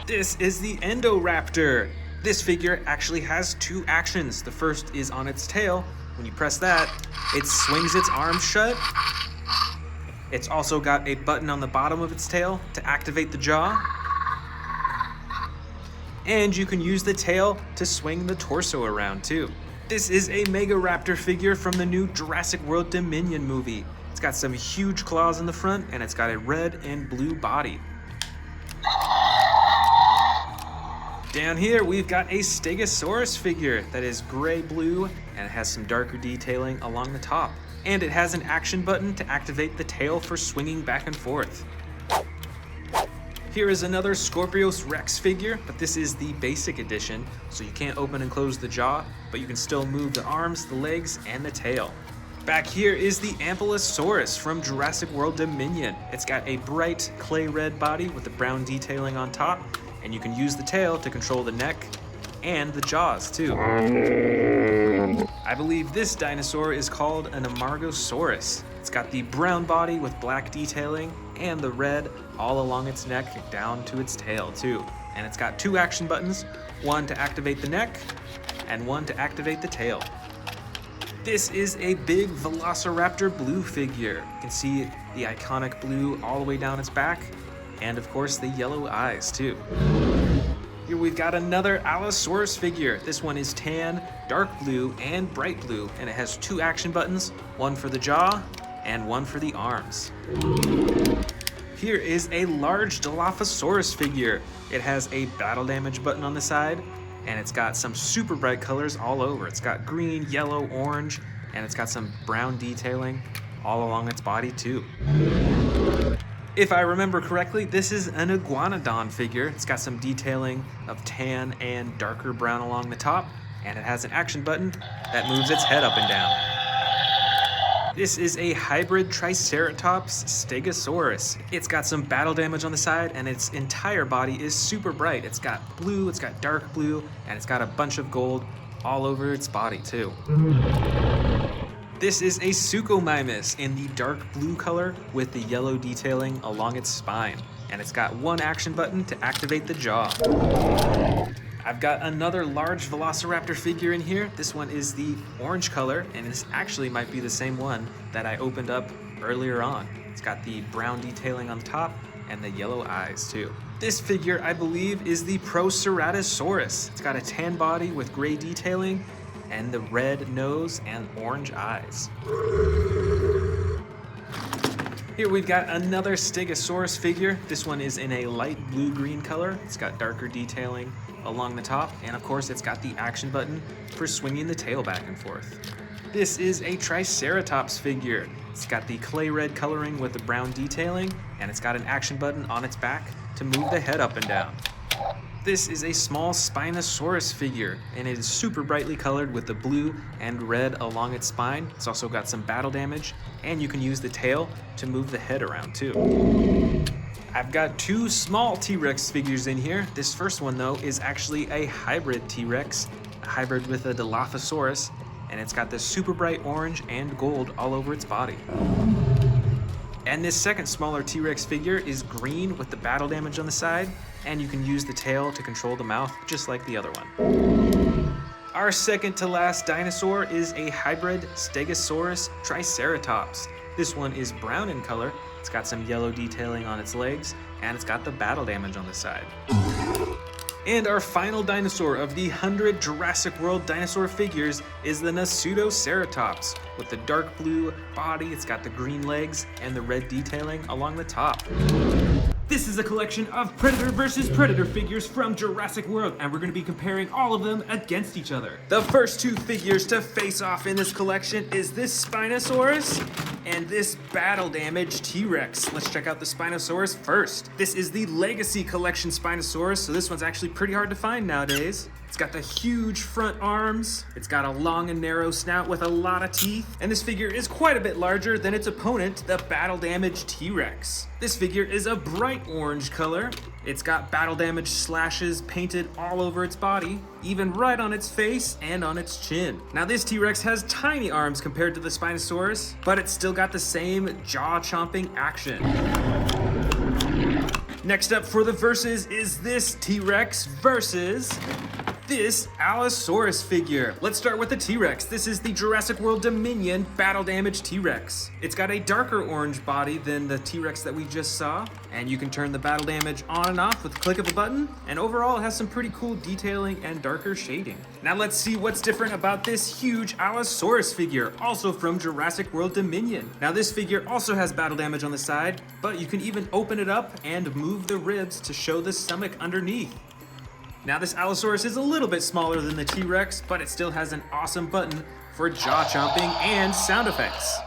This is the Indoraptor. This figure actually has two actions. The first is on its tail. When you press that, it swings its arms shut. It's also got a button on the bottom of its tail to activate the jaw. And you can use the tail to swing the torso around too. This is a Megaraptor figure from the new Jurassic World Dominion movie. It's got some huge claws in the front and it's got a red and blue body. Down here we've got a Stegosaurus figure that is gray-blue and it has some darker detailing along the top. And it has an action button to activate the tail for swinging back and forth. Here is another Scorpius Rex figure, but this is the basic edition, so you can't open and close the jaw, but you can still move the arms, the legs, and the tail. Back here is the Ankylosaurus from Jurassic World Dominion. It's got a bright clay red body with the brown detailing on top, and you can use the tail to control the neck and the jaws too. I believe this dinosaur is called an Amargosaurus. It's got the brown body with black detailing and the red all along its neck down to its tail too. And it's got two action buttons, one to activate the neck and one to activate the tail. This is a big Velociraptor blue figure. You can see the iconic blue all the way down its back and of course the yellow eyes too. Here we've got another Allosaurus figure. This one is tan, dark blue, and bright blue, and it has two action buttons, one for the jaw and one for the arms. Here is a large Dilophosaurus figure. It has a battle damage button on the side, and it's got some super bright colors all over. It's got green, yellow, orange, and it's got some brown detailing all along its body too. If I remember correctly, this is an Iguanodon figure. It's got some detailing of tan and darker brown along the top, and it has an action button that moves its head up and down. This is a hybrid Triceratops Stegosaurus. It's got some battle damage on the side, and its entire body is super bright. It's got blue, it's got dark blue, and it's got a bunch of gold all over its body too. This is a Suchomimus in the dark blue color with the yellow detailing along its spine. And it's got one action button to activate the jaw. I've got another large Velociraptor figure in here. This one is the orange color, and this actually might be the same one that I opened up earlier on. It's got the brown detailing on top and the yellow eyes too. This figure, I believe, is the Proceratosaurus. It's got a tan body with gray detailing and the red nose and orange eyes. Here we've got another Stegosaurus figure. This one is in a light blue-green color. It's got darker detailing along the top, and of course it's got the action button for swinging the tail back and forth. This is a Triceratops figure. It's got the clay red coloring with the brown detailing, and it's got an action button on its back to move the head up and down. This is a small Spinosaurus figure, and it is super brightly colored with the blue and red along its spine. It's also got some battle damage, and you can use the tail to move the head around too. I've got two small T-Rex figures in here. This first one though is actually a hybrid T-Rex, a hybrid with a Dilophosaurus, and it's got this super bright orange and gold all over its body. And this second smaller T-Rex figure is green with the battle damage on the side, and you can use the tail to control the mouth just like the other one. Our second to last dinosaur is a hybrid Stegosaurus Triceratops. This one is brown in color. It's got some yellow detailing on its legs, and it's got the battle damage on the side. And our final dinosaur of the 100 Jurassic World dinosaur figures is the Pseudoceratops. With the dark blue body, it's got the green legs and the red detailing along the top. This is a collection of Predator versus Predator figures from Jurassic World, and we're going to be comparing all of them against each other. The first two figures to face off in this collection is this Spinosaurus and this battle damaged T-Rex. Let's check out the Spinosaurus first. This is the Legacy Collection Spinosaurus, so this one's actually pretty hard to find nowadays. It's got the huge front arms, it's got a long and narrow snout with a lot of teeth, and this figure is quite a bit larger than its opponent, the battle damaged T-Rex. This figure is a bright orange color. It's got battle damage slashes painted all over its body, even right on its face and on its chin. Now this T-Rex has tiny arms compared to the Spinosaurus, but it's still got the same jaw-chomping action. Next up for the versus is this T-Rex versus this Allosaurus figure. Let's start with the T-Rex. This is the Jurassic World Dominion battle damaged T-Rex. It's got a darker orange body than the T-Rex that we just saw, and you can turn the battle damage on and off with the click of a button, and overall it has some pretty cool detailing and darker shading. Now let's see what's different about this huge Allosaurus figure, also from Jurassic World Dominion. Now this figure also has battle damage on the side, but you can even open it up and move the ribs to show the stomach underneath. Now this Allosaurus is a little bit smaller than the T-Rex, but it still has an awesome button for jaw chomping and sound effects.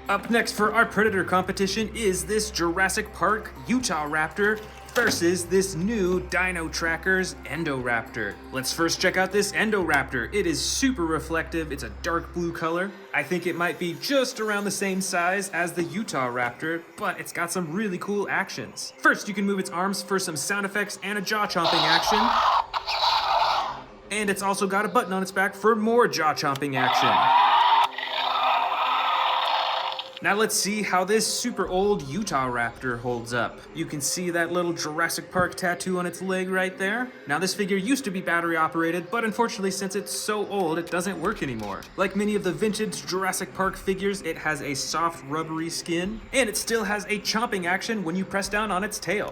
Up next for our Predator competition is this Jurassic Park Utah Raptor versus this new Dino Trackers Endoraptor. Let's first check out this Endoraptor. It is super reflective, it's a dark blue color. I think it might be just around the same size as the Utah Raptor, but it's got some really cool actions. First, you can move its arms for some sound effects and a jaw-chomping action. And it's also got a button on its back for more jaw-chomping action. Now let's see how this super old Utah Raptor holds up. You can see that little Jurassic Park tattoo on its leg right there. Now this figure used to be battery operated, but unfortunately since it's so old, it doesn't work anymore. Like many of the vintage Jurassic Park figures, it has a soft rubbery skin, and it still has a chomping action when you press down on its tail.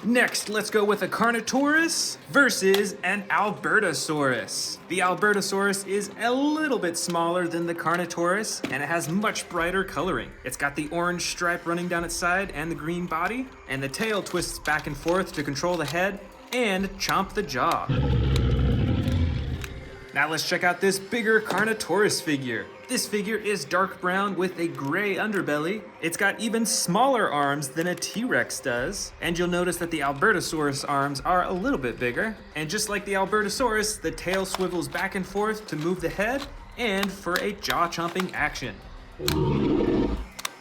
Next, let's go with a Carnotaurus versus an Albertosaurus. The Albertosaurus is a little bit smaller than the Carnotaurus, and it has much brighter coloring. It's got the orange stripe running down its side and the green body, and the tail twists back and forth to control the head and chomp the jaw. Now let's check out this bigger Carnotaurus figure. This figure is dark brown with a gray underbelly. It's got even smaller arms than a T-Rex does. And you'll notice that the Albertosaurus arms are a little bit bigger. And just like the Albertosaurus, the tail swivels back and forth to move the head and for a jaw-chomping action.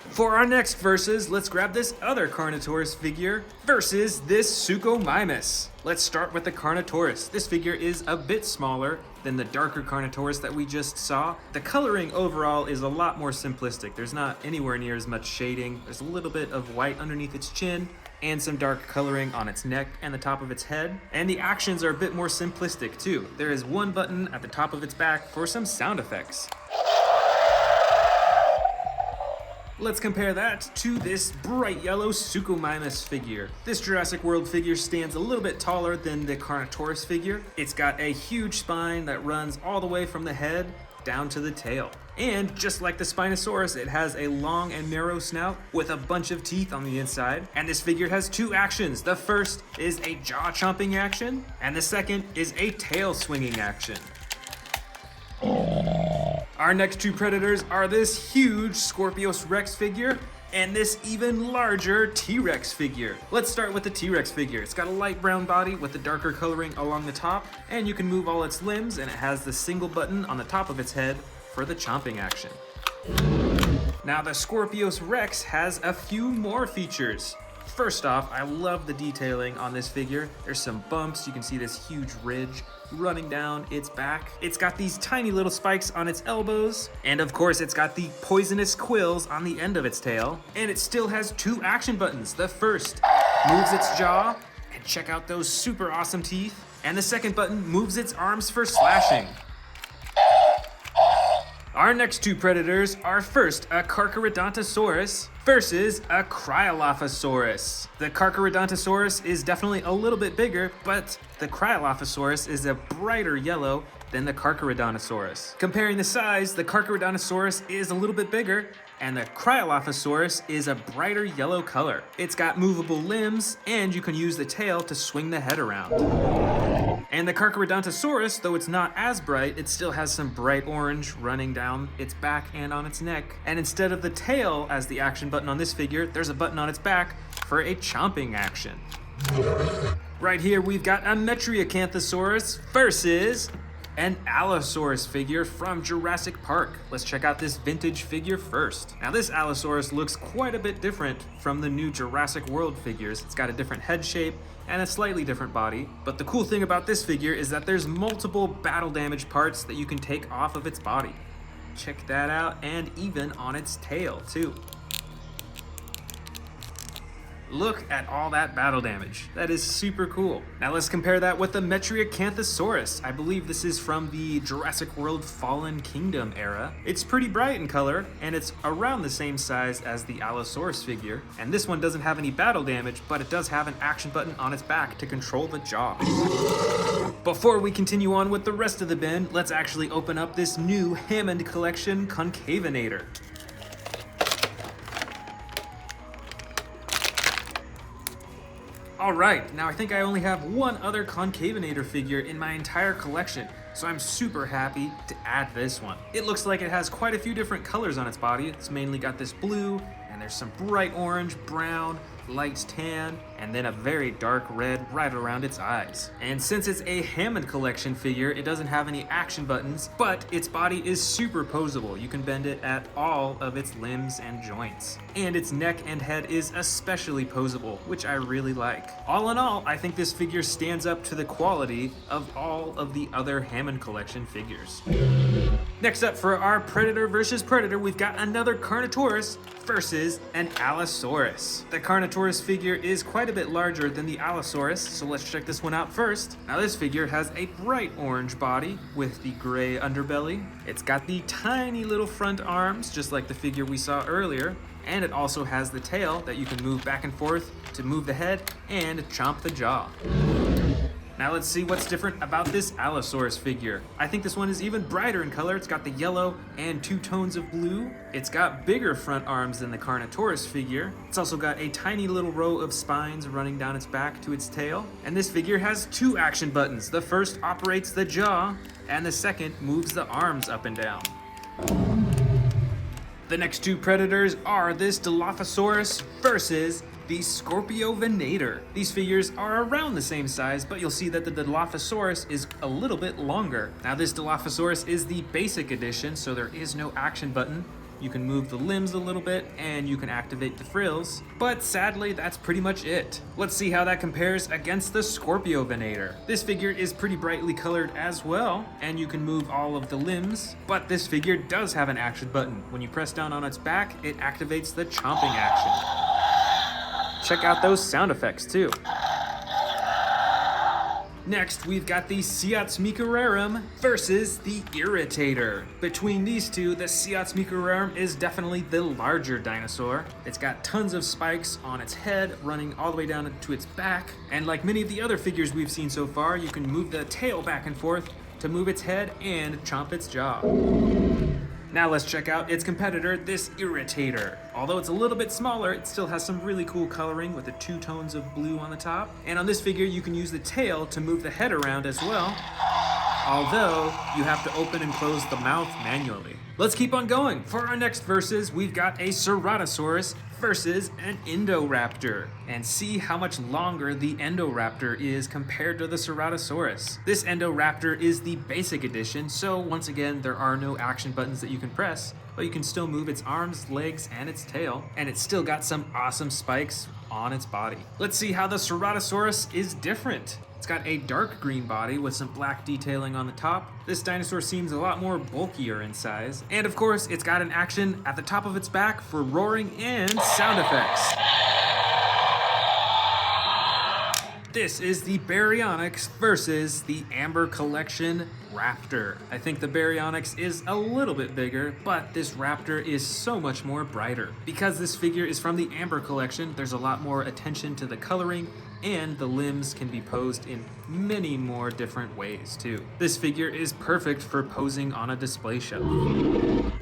For our next versus, let's grab this other Carnotaurus figure versus this Suchomimus. Let's start with the Carnotaurus. This figure is a bit smaller than the darker Carnotaurus that we just saw. The coloring overall is a lot more simplistic. There's not anywhere near as much shading. There's a little bit of white underneath its chin and some dark coloring on its neck and the top of its head. And the actions are a bit more simplistic too. There is one button at the top of its back for some sound effects. Let's compare that to this bright yellow Suchomimus figure. This Jurassic World figure stands a little bit taller than the Carnotaurus figure. It's got a huge spine that runs all the way from the head down to the tail. And just like the Spinosaurus, it has a long and narrow snout with a bunch of teeth on the inside. And this figure has two actions. The first is a jaw-chomping action, and the second is a tail-swinging action. Our next two predators are this huge Scorpius Rex figure and this even larger T-Rex figure. Let's start with the T-Rex figure. It's got a light brown body with the darker coloring along the top, and you can move all its limbs, and it has the single button on the top of its head for the chomping action. Now the Scorpius Rex has a few more features. First off, I love the detailing on this figure. There's some bumps. You can see this huge ridge running down its back. It's got these tiny little spikes on its elbows. And of course, it's got the poisonous quills on the end of its tail. And it still has two action buttons. The first moves its jaw, and check out those super awesome teeth. And the second button moves its arms for slashing. Our next two predators are first a Carcharodontosaurus versus a Cryolophosaurus. The Carcharodontosaurus is definitely a little bit bigger, but the Cryolophosaurus is a brighter yellow than the Carcharodontosaurus. Comparing the size, the Carcharodontosaurus is a little bit bigger, and the Cryolophosaurus is a brighter yellow color. It's got movable limbs, and you can use the tail to swing the head around. And the Carcharodontosaurus, though it's not as bright, it still has some bright orange running down its back and on its neck. And instead of the tail as the action button on this figure, there's a button on its back for a chomping action. Right here, we've got a Metriacanthosaurus versus an Allosaurus figure from Jurassic Park. Let's check out this vintage figure first. Now this Allosaurus looks quite a bit different from the new Jurassic World figures. It's got a different head shape and a slightly different body. But the cool thing about this figure is that there's multiple battle damage parts that you can take off of its body. Check that out, and even on its tail too. Look at all that battle damage. That is super cool. Now let's compare that with the Metriacanthosaurus. I believe this is from the Jurassic World Fallen Kingdom era. It's pretty bright in color, and it's around the same size as the Allosaurus figure. And this one doesn't have any battle damage, but it does have an action button on its back to control the jaw. Before we continue on with the rest of the bin, let's actually open up this new Hammond Collection Concavinator. Alright, now I think I only have one other Concavinator figure in my entire collection, so I'm super happy to add this one. It looks like it has quite a few different colors on its body. It's mainly got this blue, and there's some bright orange, brown, light tan, and then a very dark red right around its eyes. And since it's a Hammond Collection figure, it doesn't have any action buttons, but its body is super posable. You can bend it at all of its limbs and joints. And its neck and head is especially posable, which I really like. All in all, I think this figure stands up to the quality of all of the other Hammond Collection figures. Next up for our Predator versus Predator, we've got another Carnotaurus versus an Allosaurus. The Carnotaurus figure is quite a bit larger than the Allosaurus, so let's check this one out first. Now this figure has a bright orange body with the gray underbelly. It's got the tiny little front arms, just like the figure we saw earlier, and it also has the tail that you can move back and forth to move the head and chomp the jaw. Now let's see what's different about this Allosaurus figure. I think this one is even brighter in color. It's got the yellow and two tones of blue. It's got bigger front arms than the Carnotaurus figure. It's also got a tiny little row of spines running down its back to its tail. And this figure has two action buttons. The first operates the jaw, and the second moves the arms up and down. The next two predators are this Dilophosaurus versus the Scorpiovenator. These figures are around the same size, but you'll see that the Dilophosaurus is a little bit longer. Now this Dilophosaurus is the basic edition, so there is no action button. You can move the limbs a little bit, and you can activate the frills, but sadly that's pretty much it. Let's see how that compares against the Scorpiovenator. This figure is pretty brightly colored as well, and you can move all of the limbs, but this figure does have an action button. When you press down on its back, it activates the chomping action. Check out those sound effects too. Next, we've got the Siatsmicararum versus the Irritator. Between these two, the Siatsmicararum is definitely the larger dinosaur. It's got tons of spikes on its head, running all the way down to its back. And like many of the other figures we've seen so far, you can move the tail back and forth to move its head and chomp its jaw. Now let's check out its competitor, this Irritator. Although it's a little bit smaller, it still has some really cool coloring with the two tones of blue on the top. And on this figure, you can use the tail to move the head around as well, although you have to open and close the mouth manually. Let's keep on going. For our next versus, we've got a Ceratosaurus versus an Indoraptor, and see how much longer the Indoraptor is compared to the Ceratosaurus. This Indoraptor is the basic edition, so once again, there are no action buttons that you can press, but you can still move its arms, legs, and its tail, and it's still got some awesome spikes on its body. Let's see how the Ceratosaurus is different. It's got a dark green body with some black detailing on the top. This dinosaur seems a lot more bulkier in size. And of course, it's got an action at the top of its back for roaring and sound effects. This is the Baryonyx versus the Amber Collection Raptor. I think the Baryonyx is a little bit bigger, but this Raptor is so much more brighter. Because this figure is from the Amber Collection, there's a lot more attention to the coloring, and the limbs can be posed in many more different ways too. This figure is perfect for posing on a display shelf.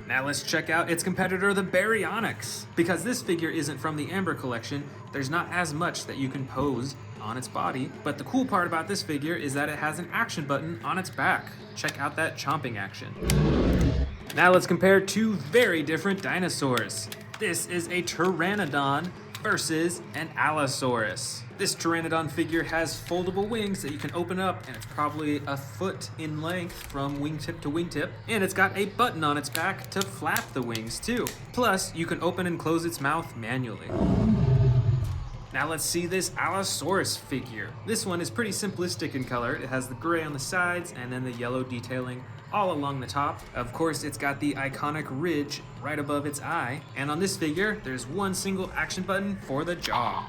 Now let's check out its competitor, the Baryonyx. Because this figure isn't from the Amber Collection, there's not as much that you can pose on its body, but the cool part about this figure is that it has an action button on its back. Check out that chomping action. Now let's compare two very different dinosaurs. This is a Pteranodon versus an Allosaurus. This Pteranodon figure has foldable wings that you can open up, and it's probably a foot in length from wingtip to wingtip, and it's got a button on its back to flap the wings too. Plus, you can open and close its mouth manually. Now let's see this Allosaurus figure. This one is pretty simplistic in color. It has the gray on the sides and then the yellow detailing all along the top. Of course, it's got the iconic ridge right above its eye. And on this figure, there's one single action button for the jaw.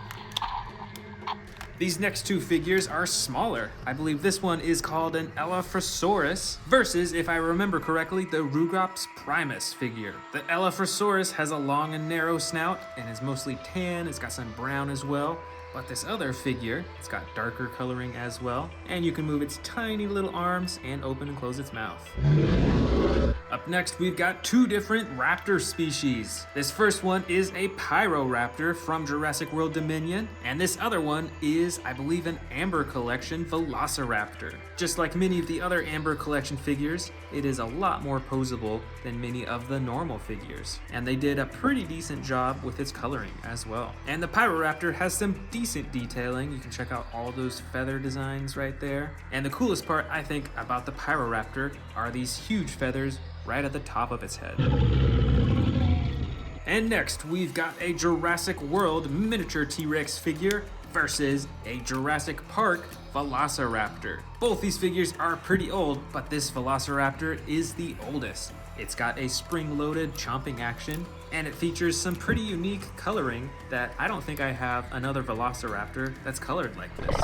These next two figures are smaller. I believe this one is called an Elaphrosaurus versus, if I remember correctly, the Rugops Primus figure. The Elaphrosaurus has a long and narrow snout and is mostly tan. It's got some brown as well. But this other figure, it's got darker coloring as well, and you can move its tiny little arms and open and close its mouth. Up next, we've got two different raptor species. This first one is a Pyroraptor from Jurassic World Dominion, and this other one is, I believe, an Amber Collection Velociraptor. Just like many of the other Amber Collection figures, it is a lot more posable than many of the normal figures, and they did a pretty decent job with its coloring as well. And the Pyroraptor has some decent detailing. You can check out all those feather designs right there. And the coolest part, I think, about the Pyroraptor are these huge feathers right at the top of its head. And next, we've got a Jurassic World miniature T-Rex figure versus a Jurassic Park Velociraptor. Both these figures are pretty old, but this Velociraptor is the oldest. It's got a spring-loaded chomping action, and it features some pretty unique coloring that I don't think I have another Velociraptor that's colored like this.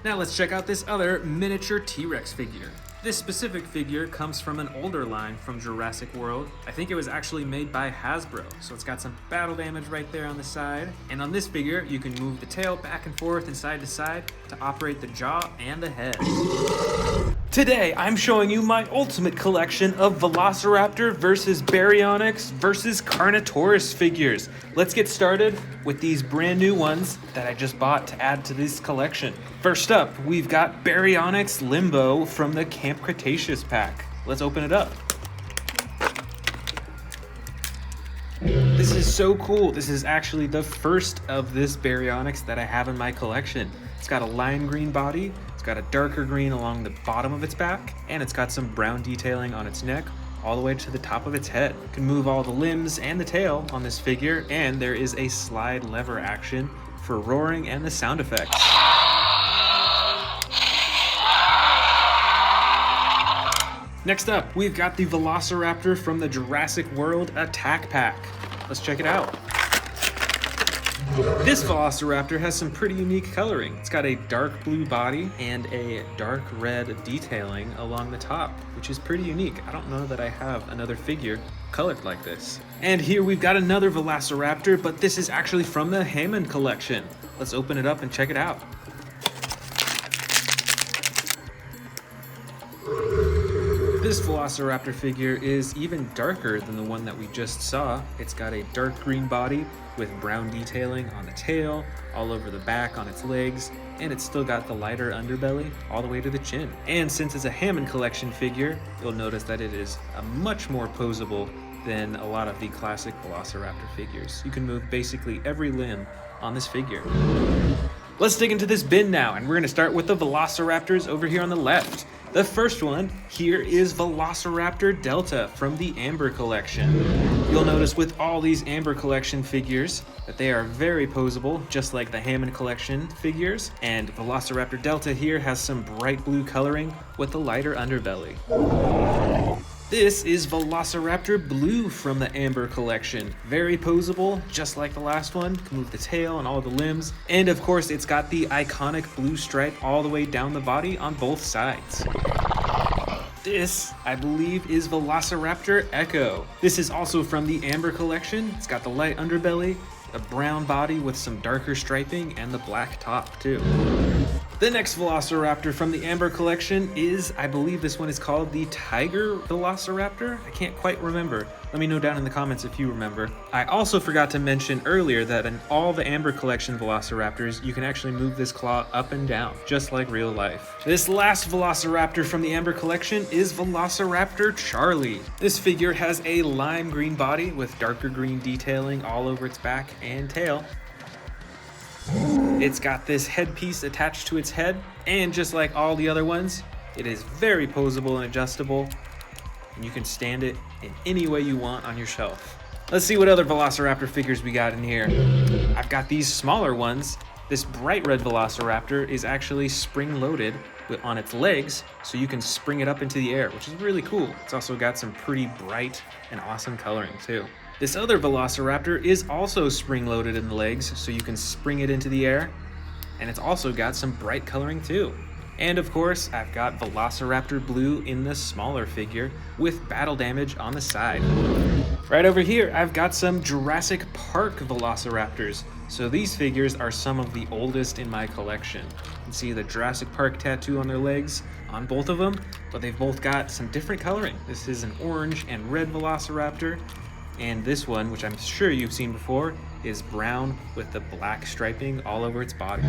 Now let's check out this other miniature T-Rex figure. This specific figure comes from an older line from Jurassic World. I think it was actually made by Hasbro, so it's got some battle damage right there on the side. And on this figure, you can move the tail back and forth and side to side to operate the jaw and the head. Today, I'm showing you my ultimate collection of Velociraptor versus Baryonyx versus Carnotaurus figures. Let's get started with these brand new ones that I just bought to add to this collection. First up, we've got Baryonyx Limbo from the Camp Cretaceous pack. Let's open it up. This is so cool. This is actually the first of this Baryonyx that I have in my collection. It's got a lime green body, it's got a darker green along the bottom of its back, and it's got some brown detailing on its neck all the way to the top of its head. You can move all the limbs and the tail on this figure, and there is a slide lever action for roaring and the sound effects. Next up, we've got the Velociraptor from the Jurassic World Attack Pack. Let's check it out. This Velociraptor has some pretty unique coloring. It's got a dark blue body and a dark red detailing along the top, which is pretty unique. I don't know that I have another figure colored like this. And here we've got another Velociraptor, but this is actually from the Hammond collection. Let's open it up and check it out. This Velociraptor figure is even darker than the one that we just saw. It's got a dark green body with brown detailing on the tail, all over the back on its legs, and it's still got the lighter underbelly all the way to the chin. And since it's a Hammond collection figure, you'll notice that it is much more posable than a lot of the classic Velociraptor figures. You can move basically every limb on this figure. Let's dig into this bin now, and we're going to start with the Velociraptors over here on the left. The first one here is Velociraptor Delta from the Amber Collection. You'll notice with all these Amber Collection figures that they are very posable, just like the Hammond Collection figures. And Velociraptor Delta here has some bright blue coloring with a lighter underbelly. This is Velociraptor Blue from the Amber collection. Very posable, just like the last one. Can move the tail and all the limbs. And of course, it's got the iconic blue stripe all the way down the body on both sides. This, I believe, is Velociraptor Echo. This is also from the Amber collection. It's got the light underbelly, a brown body with some darker striping, and the black top too. The next Velociraptor from the Amber collection is, I believe this one is called the Tiger Velociraptor. I can't quite remember. Let me know down in the comments if you remember. I also forgot to mention earlier that in all the Amber collection Velociraptors, you can actually move this claw up and down, just like real life. This last Velociraptor from the Amber collection is Velociraptor Charlie. This figure has a lime green body with darker green detailing all over its back and tail. It's got this headpiece attached to its head, and just like all the other ones, it is very posable and adjustable, and you can stand it in any way you want on your shelf. Let's see what other Velociraptor figures we got in here. I've got these smaller ones. This bright red Velociraptor is actually spring-loaded on its legs, so you can spring it up into the air, which is really cool. It's also got some pretty bright and awesome coloring too. This other Velociraptor is also spring-loaded in the legs, so you can spring it into the air, and it's also got some bright coloring too. And of course, I've got Velociraptor Blue in the smaller figure with battle damage on the side. Right over here, I've got some Jurassic Park Velociraptors. So these figures are some of the oldest in my collection. You can see the Jurassic Park tattoo on their legs on both of them, but they've both got some different coloring. This is an orange and red Velociraptor. And this one, which I'm sure you've seen before, is brown with the black striping all over its body.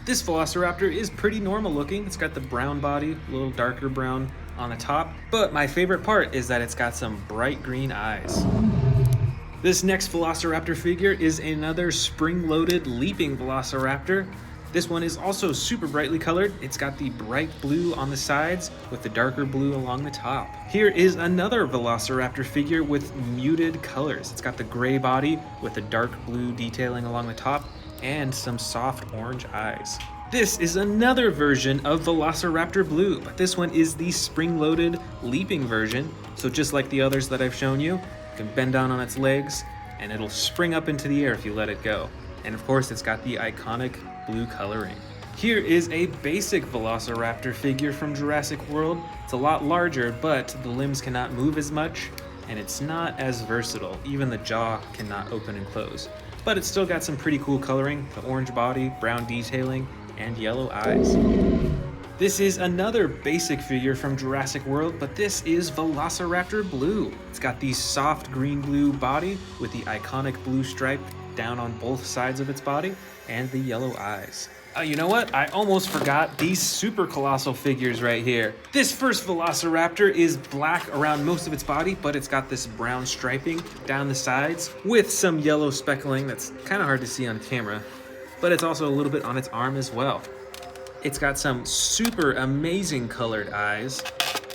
This Velociraptor is pretty normal looking. It's got the brown body, a little darker brown on the top, but my favorite part is that it's got some bright green eyes. This next Velociraptor figure is another spring-loaded leaping Velociraptor. This one is also super brightly colored. It's got the bright blue on the sides with the darker blue along the top. Here is another Velociraptor figure with muted colors. It's got the gray body with the dark blue detailing along the top and some soft orange eyes. This is another version of Velociraptor Blue, but this one is the spring-loaded leaping version. So just like the others that I've shown you, you can bend down on its legs and it'll spring up into the air if you let it go. And of course, it's got the iconic blue coloring. Here is a basic Velociraptor figure from Jurassic World. It's a lot larger, but the limbs cannot move as much, and it's not as versatile. Even the jaw cannot open and close. But it's still got some pretty cool coloring, the orange body, brown detailing, and yellow eyes. This is another basic figure from Jurassic World, but this is Velociraptor Blue. It's got the soft green-blue body with the iconic blue stripe down on both sides of its body, and the yellow eyes. You know what? I almost forgot these super colossal figures right here. This first Velociraptor is black around most of its body, but it's got this brown striping down the sides with some yellow speckling that's kind of hard to see on camera, but it's also a little bit on its arm as well. It's got some super amazing colored eyes,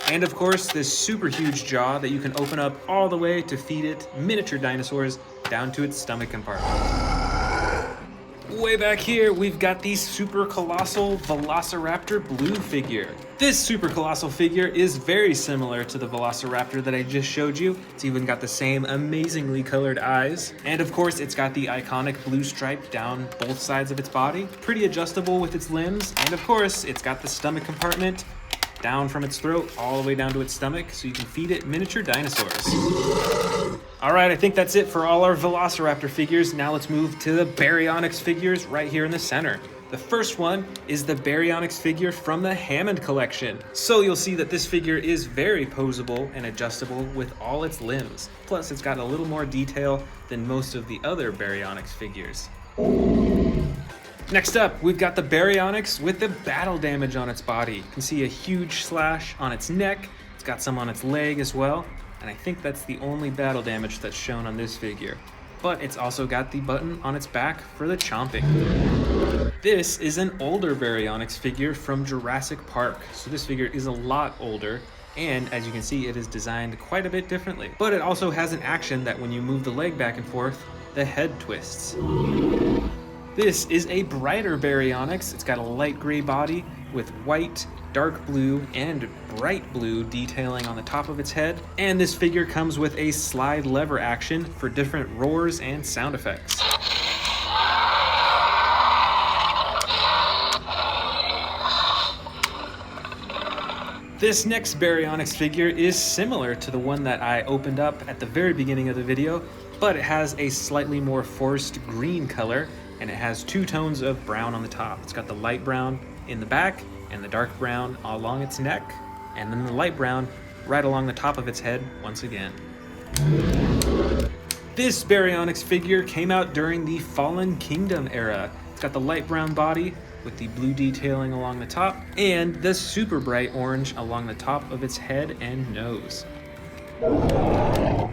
and of course this super huge jaw that you can open up all the way to feed it miniature dinosaurs down to its stomach compartment. Way back here, we've got the super colossal Velociraptor Blue figure. This super colossal figure is very similar to the Velociraptor that I just showed you. It's even got the same amazingly colored eyes. And of course, it's got the iconic blue stripe down both sides of its body. Pretty adjustable with its limbs. And of course, it's got the stomach compartment down from its throat all the way down to its stomach, so you can feed it miniature dinosaurs. All right, I think that's it for all our Velociraptor figures. Now let's move to the Baryonyx figures right here in the center. The first one is the Baryonyx figure from the Hammond collection. So you'll see that this figure is very posable and adjustable with all its limbs. Plus, it's got a little more detail than most of the other Baryonyx figures. Next up, we've got the Baryonyx with the battle damage on its body. You can see a huge slash on its neck. It's got some on its leg as well. And I think that's the only battle damage that's shown on this figure. But it's also got the button on its back for the chomping. This is an older Baryonyx figure from Jurassic Park. So this figure is a lot older. And as you can see, it is designed quite a bit differently. But it also has an action that when you move the leg back and forth, the head twists. This is a brighter Baryonyx. It's got a light gray body with white dark blue and bright blue detailing on the top of its head. And this figure comes with a slide lever action for different roars and sound effects. This next Baryonyx figure is similar to the one that I opened up at the very beginning of the video, but it has a slightly more forest green color, and it has two tones of brown on the top. It's got the light brown in the back and the dark brown along its neck, and then the light brown right along the top of its head once again. This Baryonyx figure came out during the Fallen Kingdom era. It's got the light brown body with the blue detailing along the top and the super bright orange along the top of its head and nose.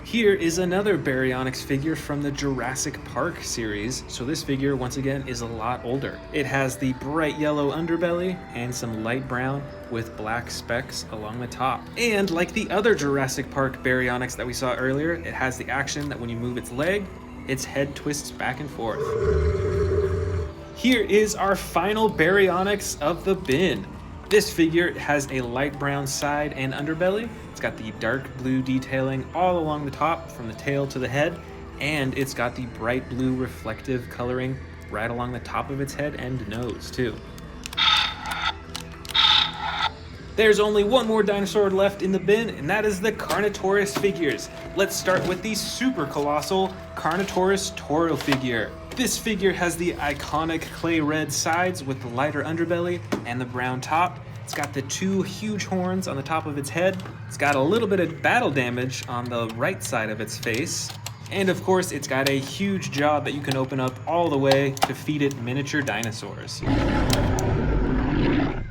Here is another Baryonyx figure from the Jurassic Park series. So this figure, once again, is a lot older. It has the bright yellow underbelly and some light brown with black specks along the top. And like the other Jurassic Park Baryonyx that we saw earlier, it has the action that when you move its leg, its head twists back and forth. Here is our final Baryonyx of the bin. This figure has a light brown side and underbelly. It's got the dark blue detailing all along the top from the tail to the head, and it's got the bright blue reflective coloring right along the top of its head and nose too. There's only one more dinosaur left in the bin, and that is the Carnotaurus figures. Let's start with the super colossal Carnotaurus Toro figure. This figure has the iconic clay red sides with the lighter underbelly and the brown top. It's got the two huge horns on the top of its head. It's got a little bit of battle damage on the right side of its face. And of course, it's got a huge jaw that you can open up all the way to feed it miniature dinosaurs.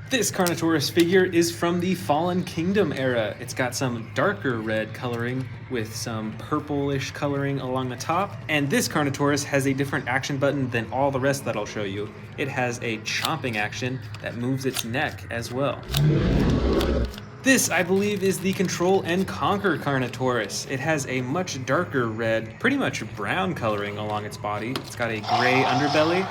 This Carnotaurus figure is from the Fallen Kingdom era. It's got some darker red coloring with some purplish coloring along the top. And this Carnotaurus has a different action button than all the rest that I'll show you. It has a chomping action that moves its neck as well. This, I believe, is the Control and Conquer Carnotaurus. It has a much darker red, pretty much brown coloring along its body. It's got a gray underbelly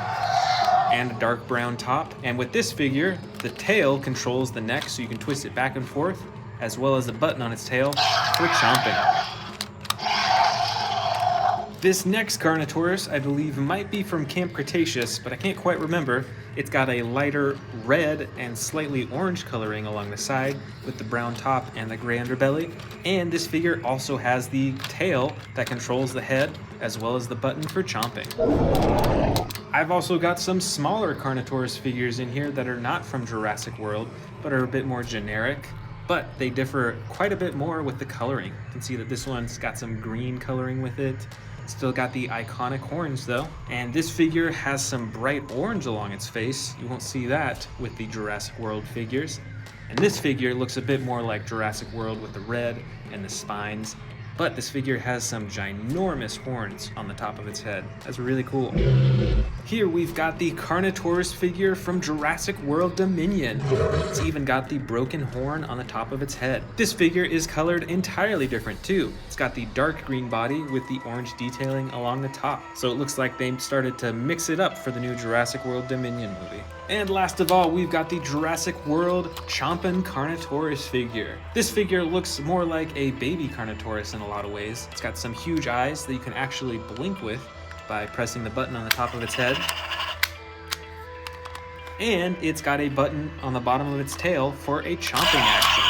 and a dark brown top. And with this figure, the tail controls the neck so you can twist it back and forth, as well as a button on its tail for chomping. This next Carnotaurus, I believe, might be from Camp Cretaceous, but I can't quite remember. It's got a lighter red and slightly orange coloring along the side with the brown top and the gray underbelly. And this figure also has the tail that controls the head, as well as the button for chomping. I've also got some smaller Carnotaurus figures in here that are not from Jurassic World, but are a bit more generic, but they differ quite a bit more with the coloring. You can see that this one's got some green coloring with it. Still got the iconic horns though. And this figure has some bright orange along its face. You won't see that with the Jurassic World figures. And this figure looks a bit more like Jurassic World with the red and the spines. But this figure has some ginormous horns on the top of its head. That's really cool. Here we've got the Carnotaurus figure from Jurassic World Dominion. It's even got the broken horn on the top of its head. This figure is colored entirely different too. It's got the dark green body with the orange detailing along the top. So it looks like they started to mix it up for the new Jurassic World Dominion movie. And last of all, we've got the Jurassic World Chompin' Carnotaurus figure. This figure looks more like a baby Carnotaurus in a lot of ways. It's got some huge eyes that you can actually blink with by pressing the button on the top of its head. And it's got a button on the bottom of its tail for a chomping action.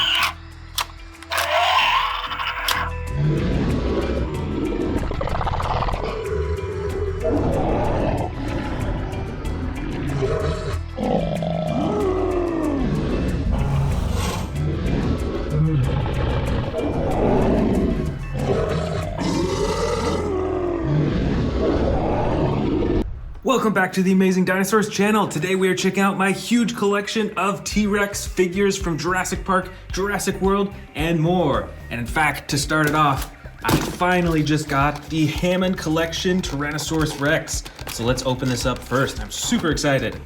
Welcome back to the Amazing Dinosaurs channel. Today we are checking out my huge collection of T-Rex figures from Jurassic Park, Jurassic World, and more. And in fact, to start it off, I finally just got the Hammond Collection Tyrannosaurus Rex. So let's open this up first. I'm super excited.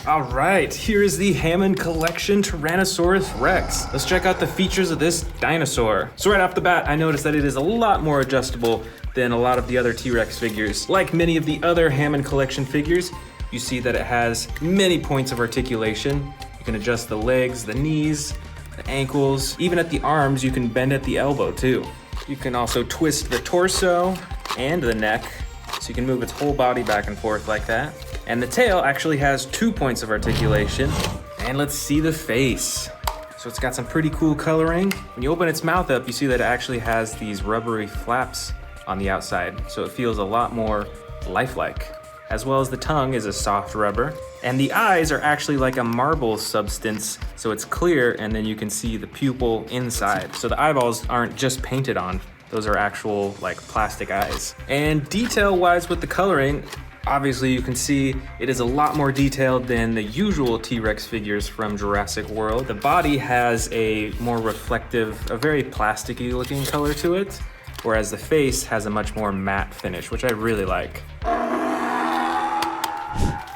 All right, here is the Hammond Collection Tyrannosaurus Rex. Let's check out the features of this dinosaur. So right off the bat, I noticed that it is a lot more adjustable than a lot of the other T-Rex figures. Like many of the other Hammond Collection figures, you see that it has many points of articulation. You can adjust the legs, the knees, the ankles, even at the arms, you can bend at the elbow too. You can also twist the torso and the neck, so you can move its whole body back and forth like that. And the tail actually has 2 points of articulation. And let's see the face. So it's got some pretty cool coloring. When you open its mouth up, you see that it actually has these rubbery flaps on the outside, so it feels a lot more lifelike. As well as the tongue is a soft rubber. And the eyes are actually like a marble substance, so it's clear, and then you can see the pupil inside. So the eyeballs aren't just painted on, those are actual like plastic eyes. And detail-wise with the coloring, obviously you can see it is a lot more detailed than the usual T-Rex figures from Jurassic World. The body has a more reflective, a very plasticky looking color to it, whereas the face has a much more matte finish, which I really like.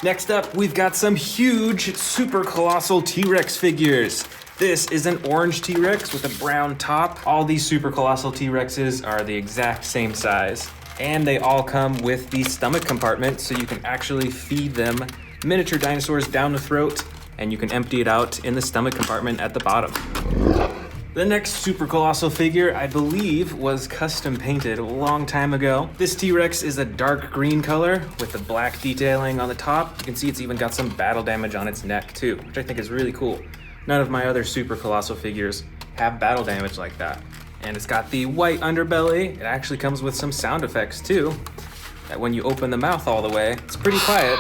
Next up, we've got some huge super colossal T-Rex figures. This is an orange T-Rex with a brown top. All these super colossal T-Rexes are the exact same size, and they all come with the stomach compartment, so you can actually feed them miniature dinosaurs down the throat, and you can empty it out in the stomach compartment at the bottom. The next super colossal figure, I believe, was custom painted a long time ago. This T-Rex is a dark green color with the black detailing on the top. You can see it's even got some battle damage on its neck too, which I think is really cool. None of my other super colossal figures have battle damage like that. And it's got the white underbelly. It actually comes with some sound effects too, that when you open the mouth all the way, it's pretty quiet.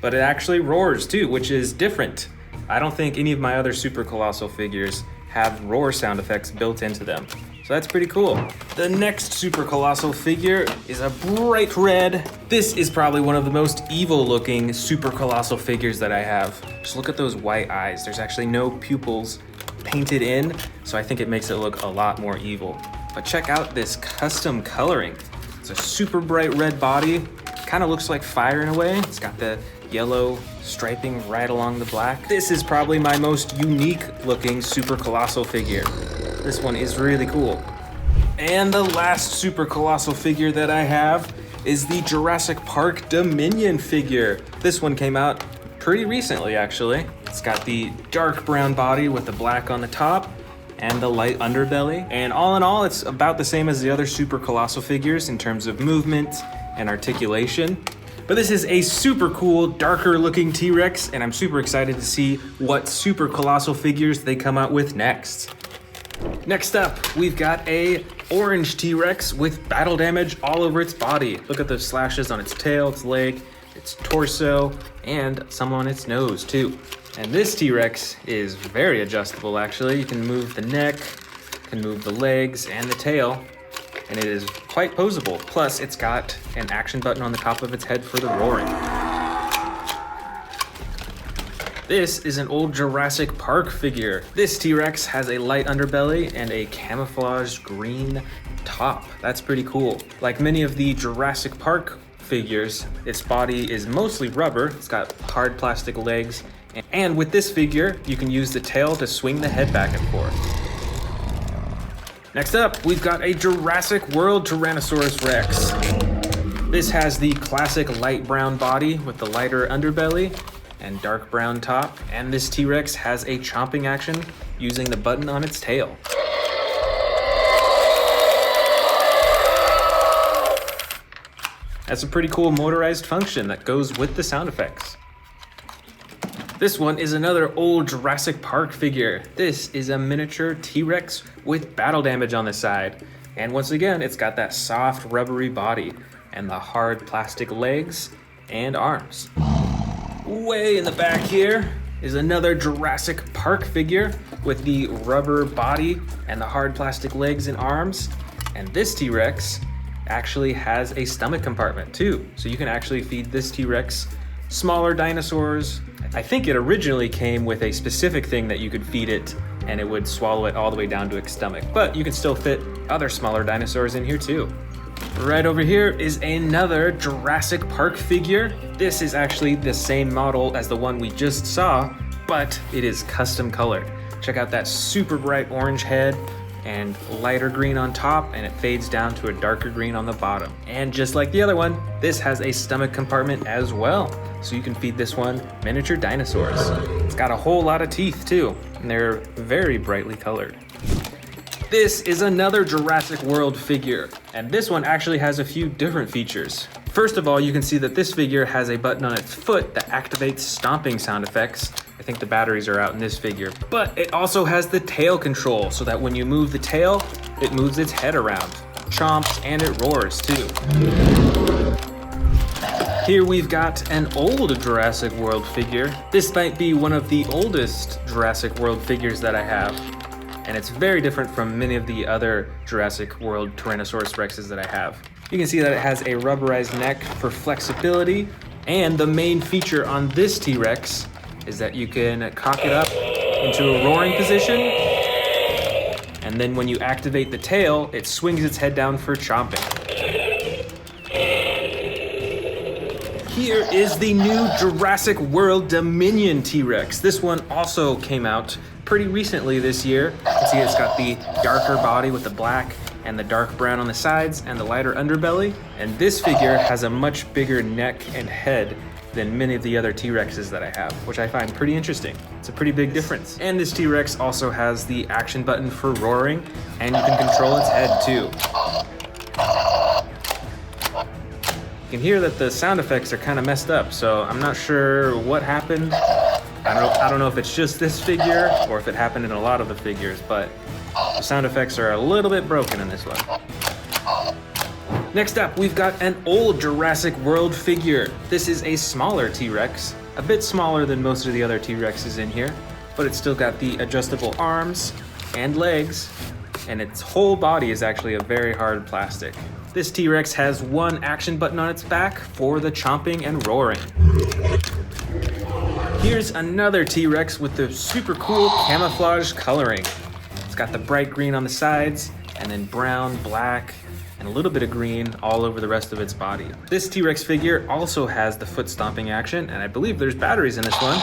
But it actually roars too, which is different. I don't think any of my other super colossal figures have roar sound effects built into them. So that's pretty cool. The next super colossal figure is a bright red. This is probably one of the most evil looking super colossal figures that I have. Just look at those white eyes. There's actually no pupils painted in, so I think it makes it look a lot more evil. But check out this custom coloring. It's a super bright red body. Kind of looks like fire in a way. It's got the yellow striping right along the black. This is probably my most unique looking super colossal figure. This one is really cool. And the last super colossal figure that I have is the Jurassic Park Dominion figure. This one came out pretty recently actually. It's got the dark brown body with the black on the top and the light underbelly. And all in all, it's about the same as the other super colossal figures in terms of movement and articulation. But this is a super cool, darker looking T-Rex, and I'm super excited to see what super colossal figures they come out with next. Next up, we've got a orange T-Rex with battle damage all over its body. Look at the slashes on its tail, its leg, its torso, and some on its nose too. And this T-Rex is very adjustable actually. You can move the neck, you can move the legs and the tail, and it is quite posable. Plus, it's got an action button on the top of its head for the roaring. This is an old Jurassic Park figure. This T-Rex has a light underbelly and a camouflaged green top. That's pretty cool. Like many of the Jurassic Park figures, its body is mostly rubber. It's got hard plastic legs. And with this figure, you can use the tail to swing the head back and forth. Next up, we've got a Jurassic World Tyrannosaurus Rex. This has the classic light brown body with the lighter underbelly and dark brown top. And this T-Rex has a chomping action using the button on its tail. That's a pretty cool motorized function that goes with the sound effects. This one is another old Jurassic Park figure. This is a miniature T-Rex with battle damage on the side. And once again, it's got that soft rubbery body and the hard plastic legs and arms. Way in the back here is another Jurassic Park figure with the rubber body and the hard plastic legs and arms. And this T-Rex actually has a stomach compartment too. So you can actually feed this T-Rex smaller dinosaurs. I think it originally came with a specific thing that you could feed it and it would swallow it all the way down to its stomach, but you can still fit other smaller dinosaurs in here too. Right over here is another Jurassic Park figure. This is actually the same model as the one we just saw, but it is custom colored. Check out that super bright orange head and lighter green on top, and it fades down to a darker green on the bottom. And just like the other one, this has a stomach compartment as well, so you can feed this one miniature dinosaurs. It's got a whole lot of teeth too, and they're very brightly colored. This is another Jurassic World figure, and this one actually has a few different features. First of all, you can see that this figure has a button on its foot that activates stomping sound effects. I think the batteries are out in this figure, but it also has the tail control so that when you move the tail, it moves its head around, chomps, and it roars too. Here we've got an old Jurassic World figure. This might be one of the oldest Jurassic World figures that I have, and it's very different from many of the other Jurassic World Tyrannosaurus Rexes that I have. You can see that it has a rubberized neck for flexibility, and the main feature on this T-Rex is that you can cock it up into a roaring position, and then when you activate the tail, it swings its head down for chomping. Here is the new Jurassic World Dominion T-Rex. This one also came out pretty recently this year. You can see it's got the darker body with the black and the dark brown on the sides and the lighter underbelly. And this figure has a much bigger neck and head than many of the other T-Rexes that I have, which I find pretty interesting. It's a pretty big difference. And this T-Rex also has the action button for roaring, and you can control its head too. You can hear that the sound effects are kind of messed up, so I'm not sure what happened. I don't know if it's just this figure or if it happened in a lot of the figures, but the sound effects are a little bit broken in this one. Next up, we've got an old Jurassic World figure. This is a smaller T-Rex, a bit smaller than most of the other T-Rexes in here, but it's still got the adjustable arms and legs, and its whole body is actually a very hard plastic. This T-Rex has one action button on its back for the chomping and roaring. Here's another T-Rex with the super cool camouflage coloring. It's got the bright green on the sides, and then brown, black, and a little bit of green all over the rest of its body. This T-Rex figure also has the foot stomping action, and I believe there's batteries in this one.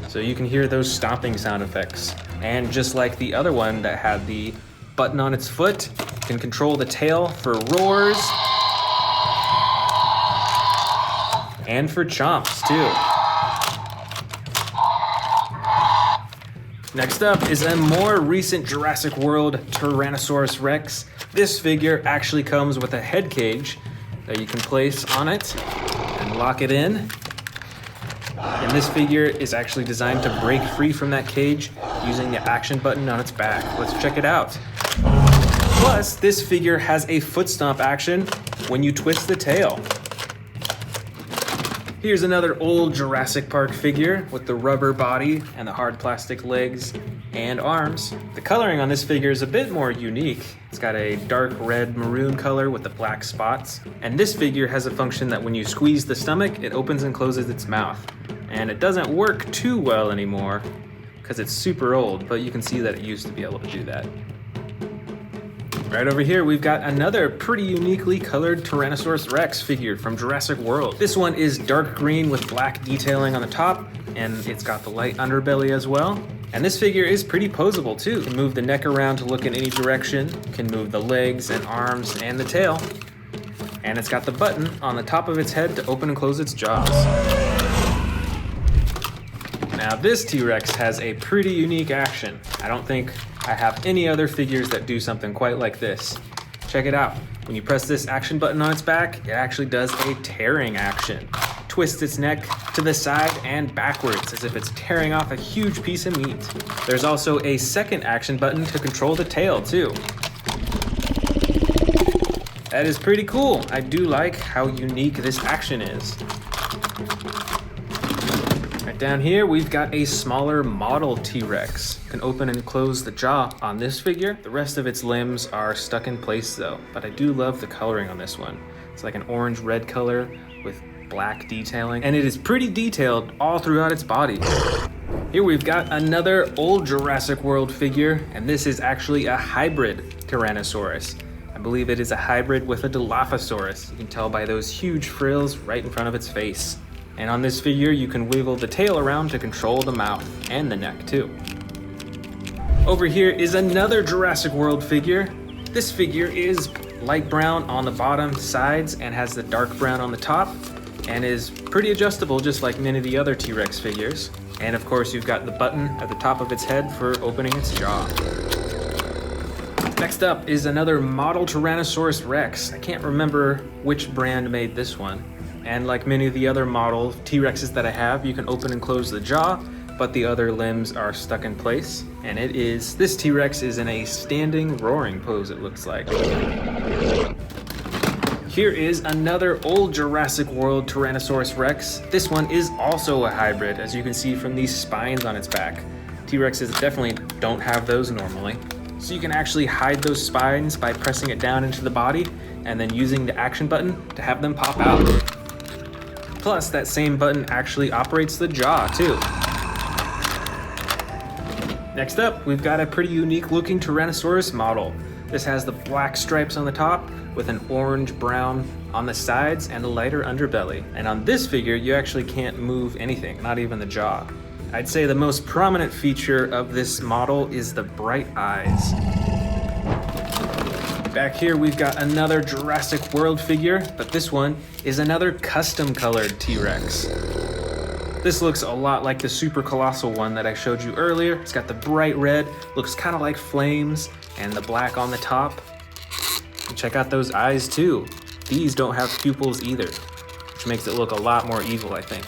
So you can hear those stomping sound effects. And just like the other one that had the button on its foot, you can control the tail for roars and for chomps too. Next up is a more recent Jurassic World Tyrannosaurus Rex. This figure actually comes with a head cage that you can place on it and lock it in. And this figure is actually designed to break free from that cage using the action button on its back. Let's check it out. Plus, this figure has a foot stomp action when you twist the tail. Here's another old Jurassic Park figure with the rubber body and the hard plastic legs and arms. The coloring on this figure is a bit more unique. It's got a dark red maroon color with the black spots. And this figure has a function that when you squeeze the stomach, it opens and closes its mouth. And it doesn't work too well anymore because it's super old, but you can see that it used to be able to do that. Right over here, we've got another pretty uniquely colored Tyrannosaurus Rex figure from Jurassic World. This one is dark green with black detailing on the top, and it's got the light underbelly as well. And this figure is pretty posable too. You can move the neck around to look in any direction, you can move the legs and arms and the tail, and it's got the button on the top of its head to open and close its jaws. Now this T-Rex has a pretty unique action. I don't think I have any other figures that do something quite like this. Check it out. When you press this action button on its back, it actually does a tearing action. Twists its neck to the side and backwards as if it's tearing off a huge piece of meat. There's also a second action button to control the tail too. That is pretty cool. I do like how unique this action is. Right down here, we've got a smaller model T-Rex. You can open and close the jaw on this figure. The rest of its limbs are stuck in place though, but I do love the coloring on this one. It's like an orange-red color with black detailing, and it is pretty detailed all throughout its body. Here we've got another old Jurassic World figure, and this is actually a hybrid Tyrannosaurus. I believe it is a hybrid with a Dilophosaurus. You can tell by those huge frills right in front of its face. And on this figure, you can wiggle the tail around to control the mouth and the neck too. Over here is another Jurassic World figure. This figure is light brown on the bottom sides and has the dark brown on the top, and is pretty adjustable just like many of the other T-Rex figures. And of course you've got the button at the top of its head for opening its jaw. Next up is another model Tyrannosaurus Rex. I can't remember which brand made this one. And like many of the other model T-Rexes that I have, you can open and close the jaw, but the other limbs are stuck in place. And this T-Rex is in a standing roaring pose, it looks like. Here is another old Jurassic World Tyrannosaurus Rex. This one is also a hybrid, as you can see from these spines on its back. T-Rexes definitely don't have those normally. So you can actually hide those spines by pressing it down into the body and then using the action button to have them pop out. Plus, that same button actually operates the jaw too. Next up, we've got a pretty unique looking Tyrannosaurus model. This has the black stripes on the top with an orange-brown on the sides and a lighter underbelly. And on this figure, you actually can't move anything, not even the jaw. I'd say the most prominent feature of this model is the bright eyes. Back here, we've got another Jurassic World figure, but this one is another custom-colored T-Rex. This looks a lot like the super colossal one that I showed you earlier. It's got the bright red, looks kind of like flames, and the black on the top. And check out those eyes too. These don't have pupils either, which makes it look a lot more evil, I think.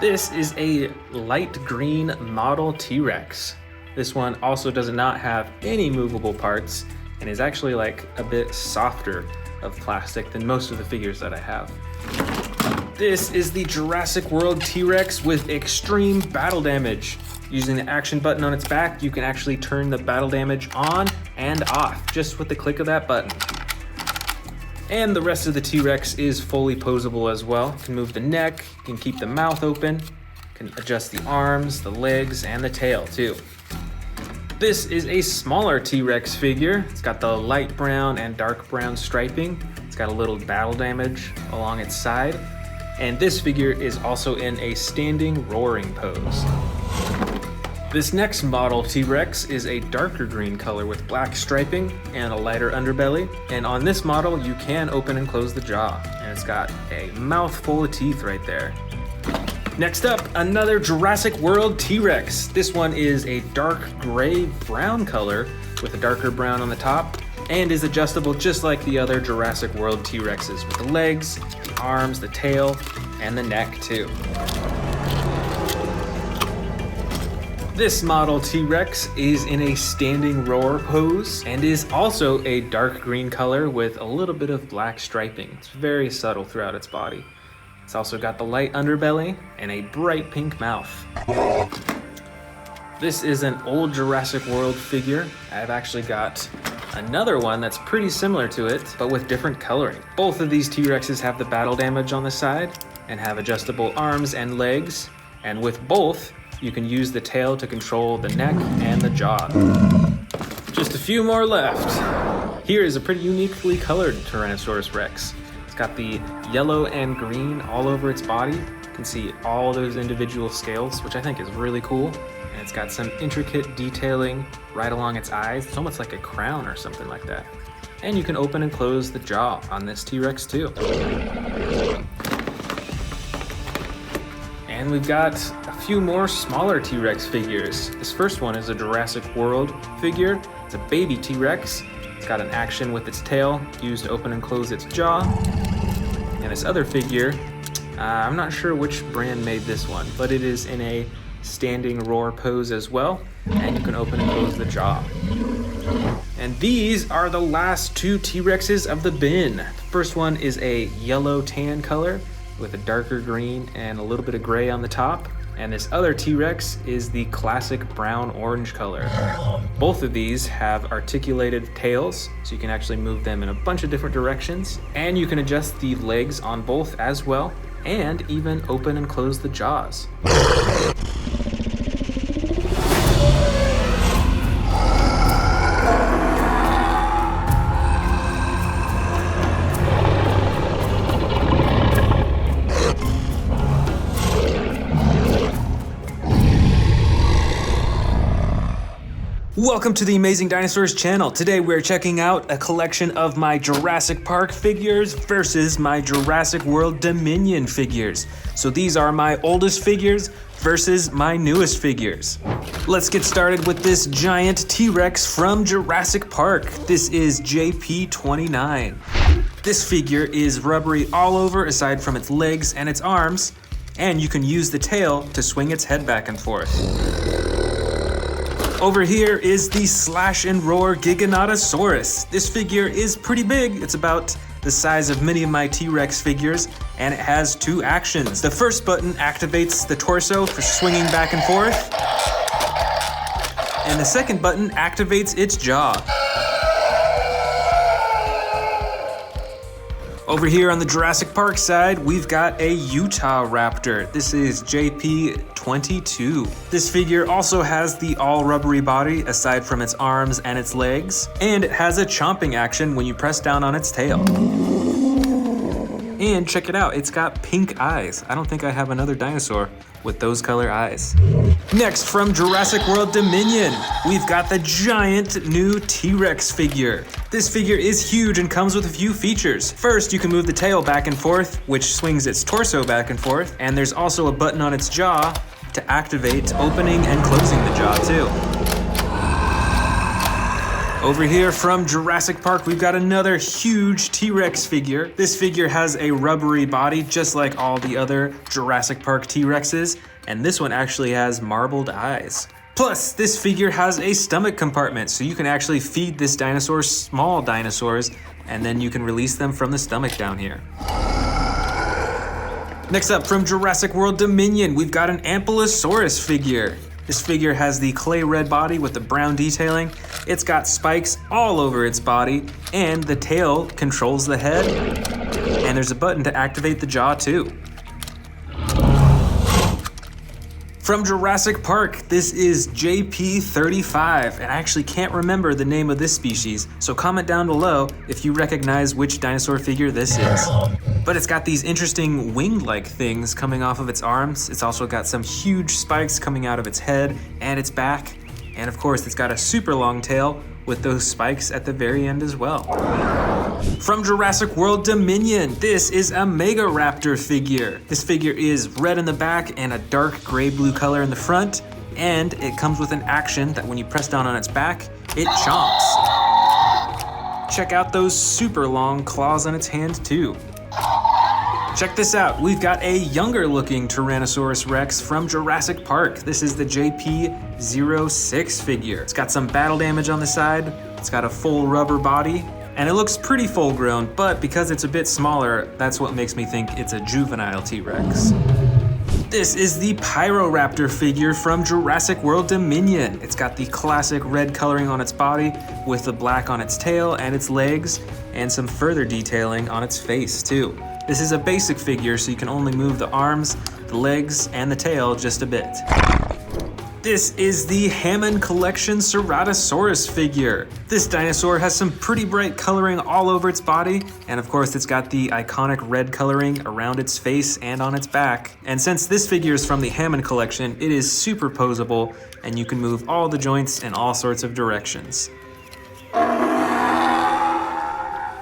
This is a light green model T-Rex. This one also does not have any movable parts and is actually like a bit softer of plastic than most of the figures that I have. This is the Jurassic World T-Rex with extreme battle damage. Using the action button on its back, you can actually turn the battle damage on and off just with the click of that button. And the rest of the T-Rex is fully posable as well. You can move the neck, you can keep the mouth open, you can adjust the arms, the legs, and the tail too. This is a smaller T-Rex figure. It's got the light brown and dark brown striping. It's got a little battle damage along its side. And this figure is also in a standing roaring pose. This next model T-Rex is a darker green color with black striping and a lighter underbelly. And on this model, you can open and close the jaw. And it's got a mouth full of teeth right there. Next up, another Jurassic World T-Rex. This one is a dark gray brown color with a darker brown on the top and is adjustable just like the other Jurassic World T-Rexes with the legs, the arms, the tail, and the neck too. This model T-Rex is in a standing roar pose and is also a dark green color with a little bit of black striping. It's very subtle throughout its body. It's also got the light underbelly and a bright pink mouth. This is an old Jurassic World figure. I've actually got another one that's pretty similar to it, but with different coloring. Both of these T-Rexes have the battle damage on the side and have adjustable arms and legs. And with both, you can use the tail to control the neck and the jaw. Just a few more left. Here is a pretty uniquely colored Tyrannosaurus Rex. It's got the yellow and green all over its body. You can see all those individual scales, which I think is really cool. And it's got some intricate detailing right along its eyes. It's almost like a crown or something like that. And you can open and close the jaw on this T-Rex too. And we've got a few more smaller T-Rex figures. This first one is a Jurassic World figure. It's a baby T-Rex. It's got an action with its tail used to open and close its jaw. And this other figure, I'm not sure which brand made this one, but it is in a standing roar pose as well, and you can open and close the jaw. And these are the last two T-Rexes of the bin. The first one is a yellow tan color with a darker green and a little bit of gray on the top. And this other T-Rex is the classic brown-orange color. Both of these have articulated tails, so you can actually move them in a bunch of different directions. And you can adjust the legs on both as well, and even open and close the jaws. Welcome to the Amazing Dinosaurs channel. Today we're checking out a collection of my Jurassic Park figures versus my Jurassic World Dominion figures. So these are my oldest figures versus my newest figures. Let's get started with this giant T-Rex from Jurassic Park. This is JP29. This figure is rubbery all over aside from its legs and its arms, and you can use the tail to swing its head back and forth. Over here is the Slash and Roar Giganotosaurus. This figure is pretty big. It's about the size of many of my T-Rex figures, and it has two actions. The first button activates the torso for swinging back and forth, and the second button activates its jaw. Over here on the Jurassic Park side, we've got a Utah Raptor. This is JP22. This figure also has the all rubbery body aside from its arms and its legs, and it has a chomping action when you press down on its tail. And check it out, it's got pink eyes. I don't think I have another dinosaur with those color eyes. Next, from Jurassic World Dominion, we've got the giant new T-Rex figure. This figure is huge and comes with a few features. First, you can move the tail back and forth, which swings its torso back and forth, and there's also a button on its jaw to activate opening and closing the jaw too. Over here from Jurassic Park, we've got another huge T-Rex figure. This figure has a rubbery body, just like all the other Jurassic Park T-Rexes, and this one actually has marbled eyes. Plus, this figure has a stomach compartment, so you can actually feed this dinosaur small dinosaurs, and then you can release them from the stomach down here. Next up, from Jurassic World Dominion, we've got an Ankylosaurus figure. This figure has the clay red body with the brown detailing. It's got spikes all over its body, and the tail controls the head, and there's a button to activate the jaw too. From Jurassic Park, this is JP35, and I actually can't remember the name of this species, so comment down below if you recognize which dinosaur figure this is. But it's got these interesting wing-like things coming off of its arms. It's also got some huge spikes coming out of its head and its back. And of course, it's got a super long tail with those spikes at the very end as well. From Jurassic World Dominion, this is a Megaraptor figure. This figure is red in the back and a dark gray-blue color in the front, and it comes with an action that when you press down on its back, it chomps. Check out those super long claws on its hand too. Check this out, we've got a younger looking Tyrannosaurus Rex from Jurassic Park. This is the JP06 figure. It's got some battle damage on the side, it's got a full rubber body, and it looks pretty full grown, but because it's a bit smaller, that's what makes me think it's a juvenile T-Rex. This is the Pyroraptor figure from Jurassic World Dominion. It's got the classic red coloring on its body with the black on its tail and its legs, and some further detailing on its face too. This is a basic figure, so you can only move the arms, the legs, and the tail just a bit. This is the Hammond Collection Ceratosaurus figure. This dinosaur has some pretty bright coloring all over its body, and of course it's got the iconic red coloring around its face and on its back. And since this figure is from the Hammond Collection, it is super posable, and you can move all the joints in all sorts of directions.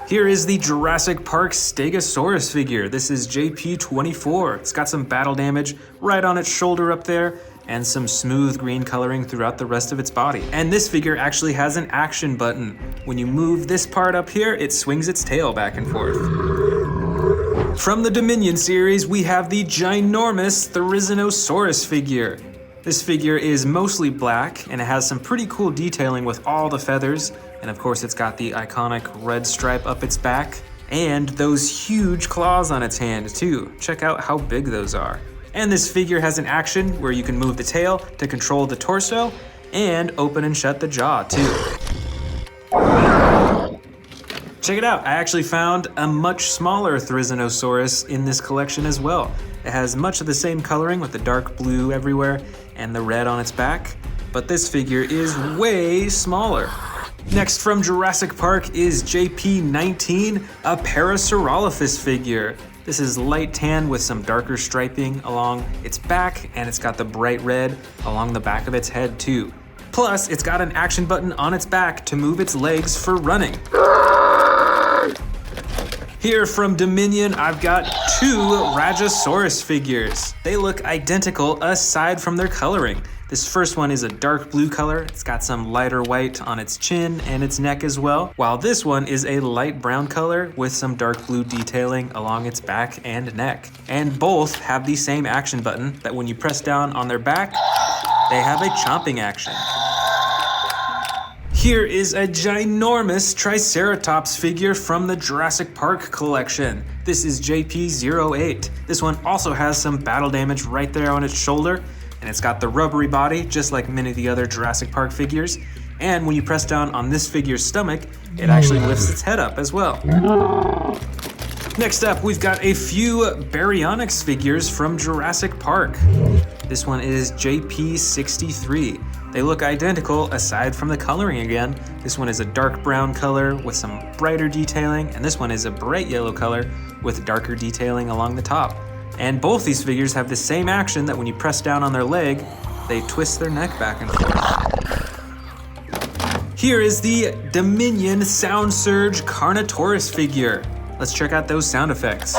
Here is the Jurassic Park Stegosaurus figure. This is JP24. It's got some battle damage right on its shoulder up there, and some smooth green coloring throughout the rest of its body. And this figure actually has an action button. When you move this part up here, it swings its tail back and forth. From the Dominion series, we have the ginormous Therizinosaurus figure. This figure is mostly black, and it has some pretty cool detailing with all the feathers, and of course it's got the iconic red stripe up its back, and those huge claws on its hand too. Check out how big those are. And this figure has an action where you can move the tail to control the torso, and open and shut the jaw too. Check it out, I actually found a much smaller Therizinosaurus in this collection as well. It has much of the same coloring with the dark blue everywhere and the red on its back, but this figure is way smaller. Next from Jurassic Park is JP19, a Parasaurolophus figure. This is light tan with some darker striping along its back, and it's got the bright red along the back of its head too. Plus, it's got an action button on its back to move its legs for running. Here from Dominion, I've got 2 Rajasaurus figures. They look identical aside from their coloring. This first one is a dark blue color. It's got some lighter white on its chin and its neck as well, while this one is a light brown color with some dark blue detailing along its back and neck. And both have the same action button that when you press down on their back, they have a chomping action. Here is a ginormous Triceratops figure from the Jurassic Park collection. This is JP08. This one also has some battle damage right there on its shoulder, and it's got the rubbery body, just like many of the other Jurassic Park figures. And when you press down on this figure's stomach, it actually lifts its head up as well. Next up, we've got a few Baryonyx figures from Jurassic Park. This one is JP63. They look identical aside from the coloring again. This one is a dark brown color with some brighter detailing, and this one is a bright yellow color with darker detailing along the top. And both these figures have the same action that when you press down on their leg, they twist their neck back and forth. Here is the Dominion Sound Surge Carnotaurus figure. Let's check out those sound effects.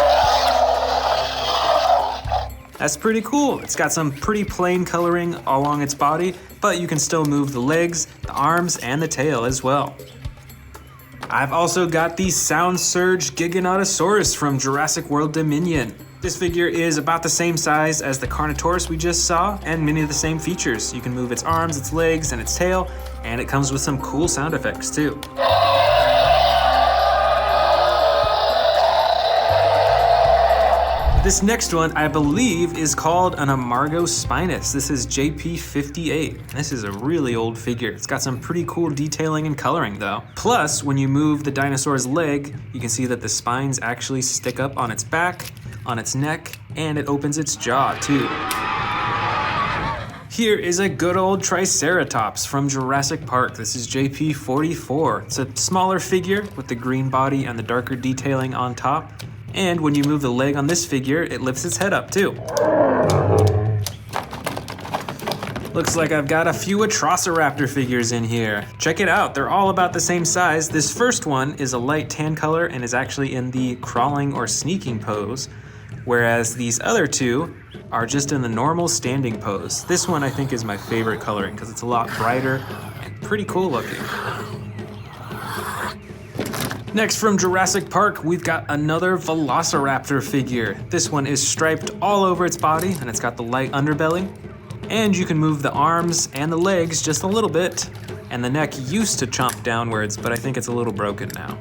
That's pretty cool. It's got some pretty plain coloring along its body, but you can still move the legs, the arms, and the tail as well. I've also got the Sound Surge Giganotosaurus from Jurassic World Dominion. This figure is about the same size as the Carnotaurus we just saw, and many of the same features. You can move its arms, its legs, and its tail, and it comes with some cool sound effects too. This next one, I believe, is called an Amargospinus. This is JP58. This is a really old figure. It's got some pretty cool detailing and coloring though. Plus, when you move the dinosaur's leg, you can see that the spines actually stick up on its back, on its neck, and it opens its jaw too. Here is a good old Triceratops from Jurassic Park. This is JP44. It's a smaller figure with the green body and the darker detailing on top. And when you move the leg on this figure, it lifts its head up too. Looks like I've got a few Atrociraptor figures in here. Check it out, they're all about the same size. This first one is a light tan color and is actually in the crawling or sneaking pose, whereas these other two are just in the normal standing pose. This one I think is my favorite coloring because it's a lot brighter and pretty cool looking. Next from Jurassic Park, we've got another Velociraptor figure. This one is striped all over its body and it's got the light underbelly. And you can move the arms and the legs just a little bit. And the neck used to chomp downwards, but I think it's a little broken now.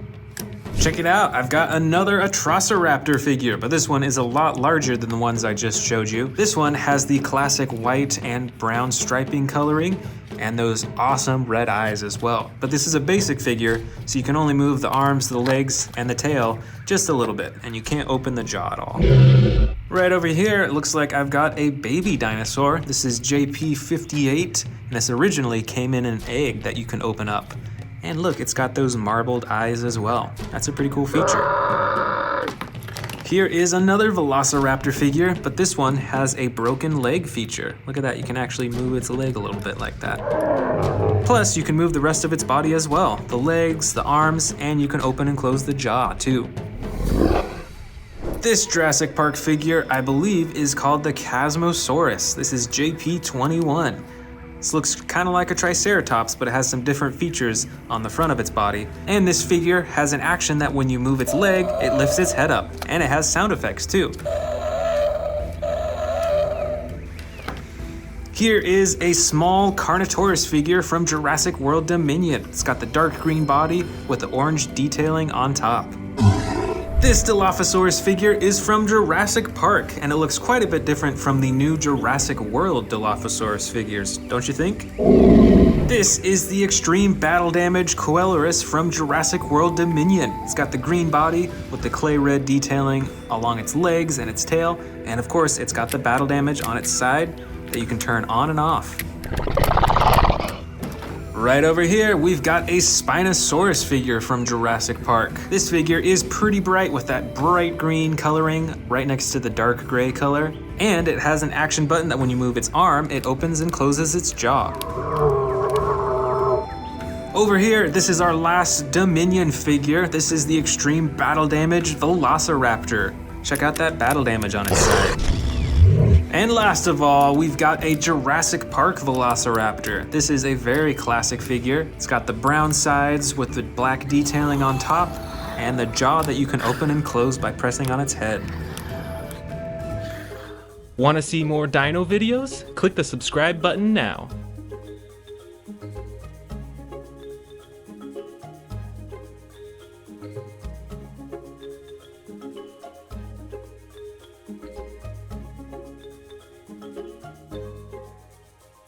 Check it out, I've got another Atrociraptor figure, but this one is a lot larger than the ones I just showed you. This one has the classic white and brown striping coloring and those awesome red eyes as well. But this is a basic figure, so you can only move the arms, the legs, and the tail just a little bit, and you can't open the jaw at all. Right over here, it looks like I've got a baby dinosaur. This is JP58, and this originally came in an egg that you can open up. And look, it's got those marbled eyes as well. That's a pretty cool feature. Here is another Velociraptor figure, but this one has a broken leg feature. Look at that, you can actually move its leg a little bit like that. Plus, you can move the rest of its body as well. The legs, the arms, and you can open and close the jaw too. This Jurassic Park figure, I believe, is called the Chasmosaurus. This is JP21. This looks kind of like a Triceratops, but it has some different features on the front of its body. And this figure has an action that when you move its leg, it lifts its head up. And it has sound effects too. Here is a small Carnotaurus figure from Jurassic World Dominion. It's got the dark green body with the orange detailing on top. This Dilophosaurus figure is from Jurassic Park, and it looks quite a bit different from the new Jurassic World Dilophosaurus figures, don't you think? This is the extreme battle damage Coelurus from Jurassic World Dominion. It's got the green body with the clay red detailing along its legs and its tail, and of course it's got the battle damage on its side that you can turn on and off. Right over here, we've got a Spinosaurus figure from Jurassic Park. This figure is pretty bright with that bright green coloring right next to the dark gray color. And it has an action button that when you move its arm, it opens and closes its jaw. Over here, this is our last Dominion figure. This is the extreme battle damage Velociraptor. Check out that battle damage on its side. And last of all, we've got a Jurassic Park Velociraptor. This is a very classic figure. It's got the brown sides with the black detailing on top and the jaw that you can open and close by pressing on its head. Want to see more dino videos? Click the subscribe button now.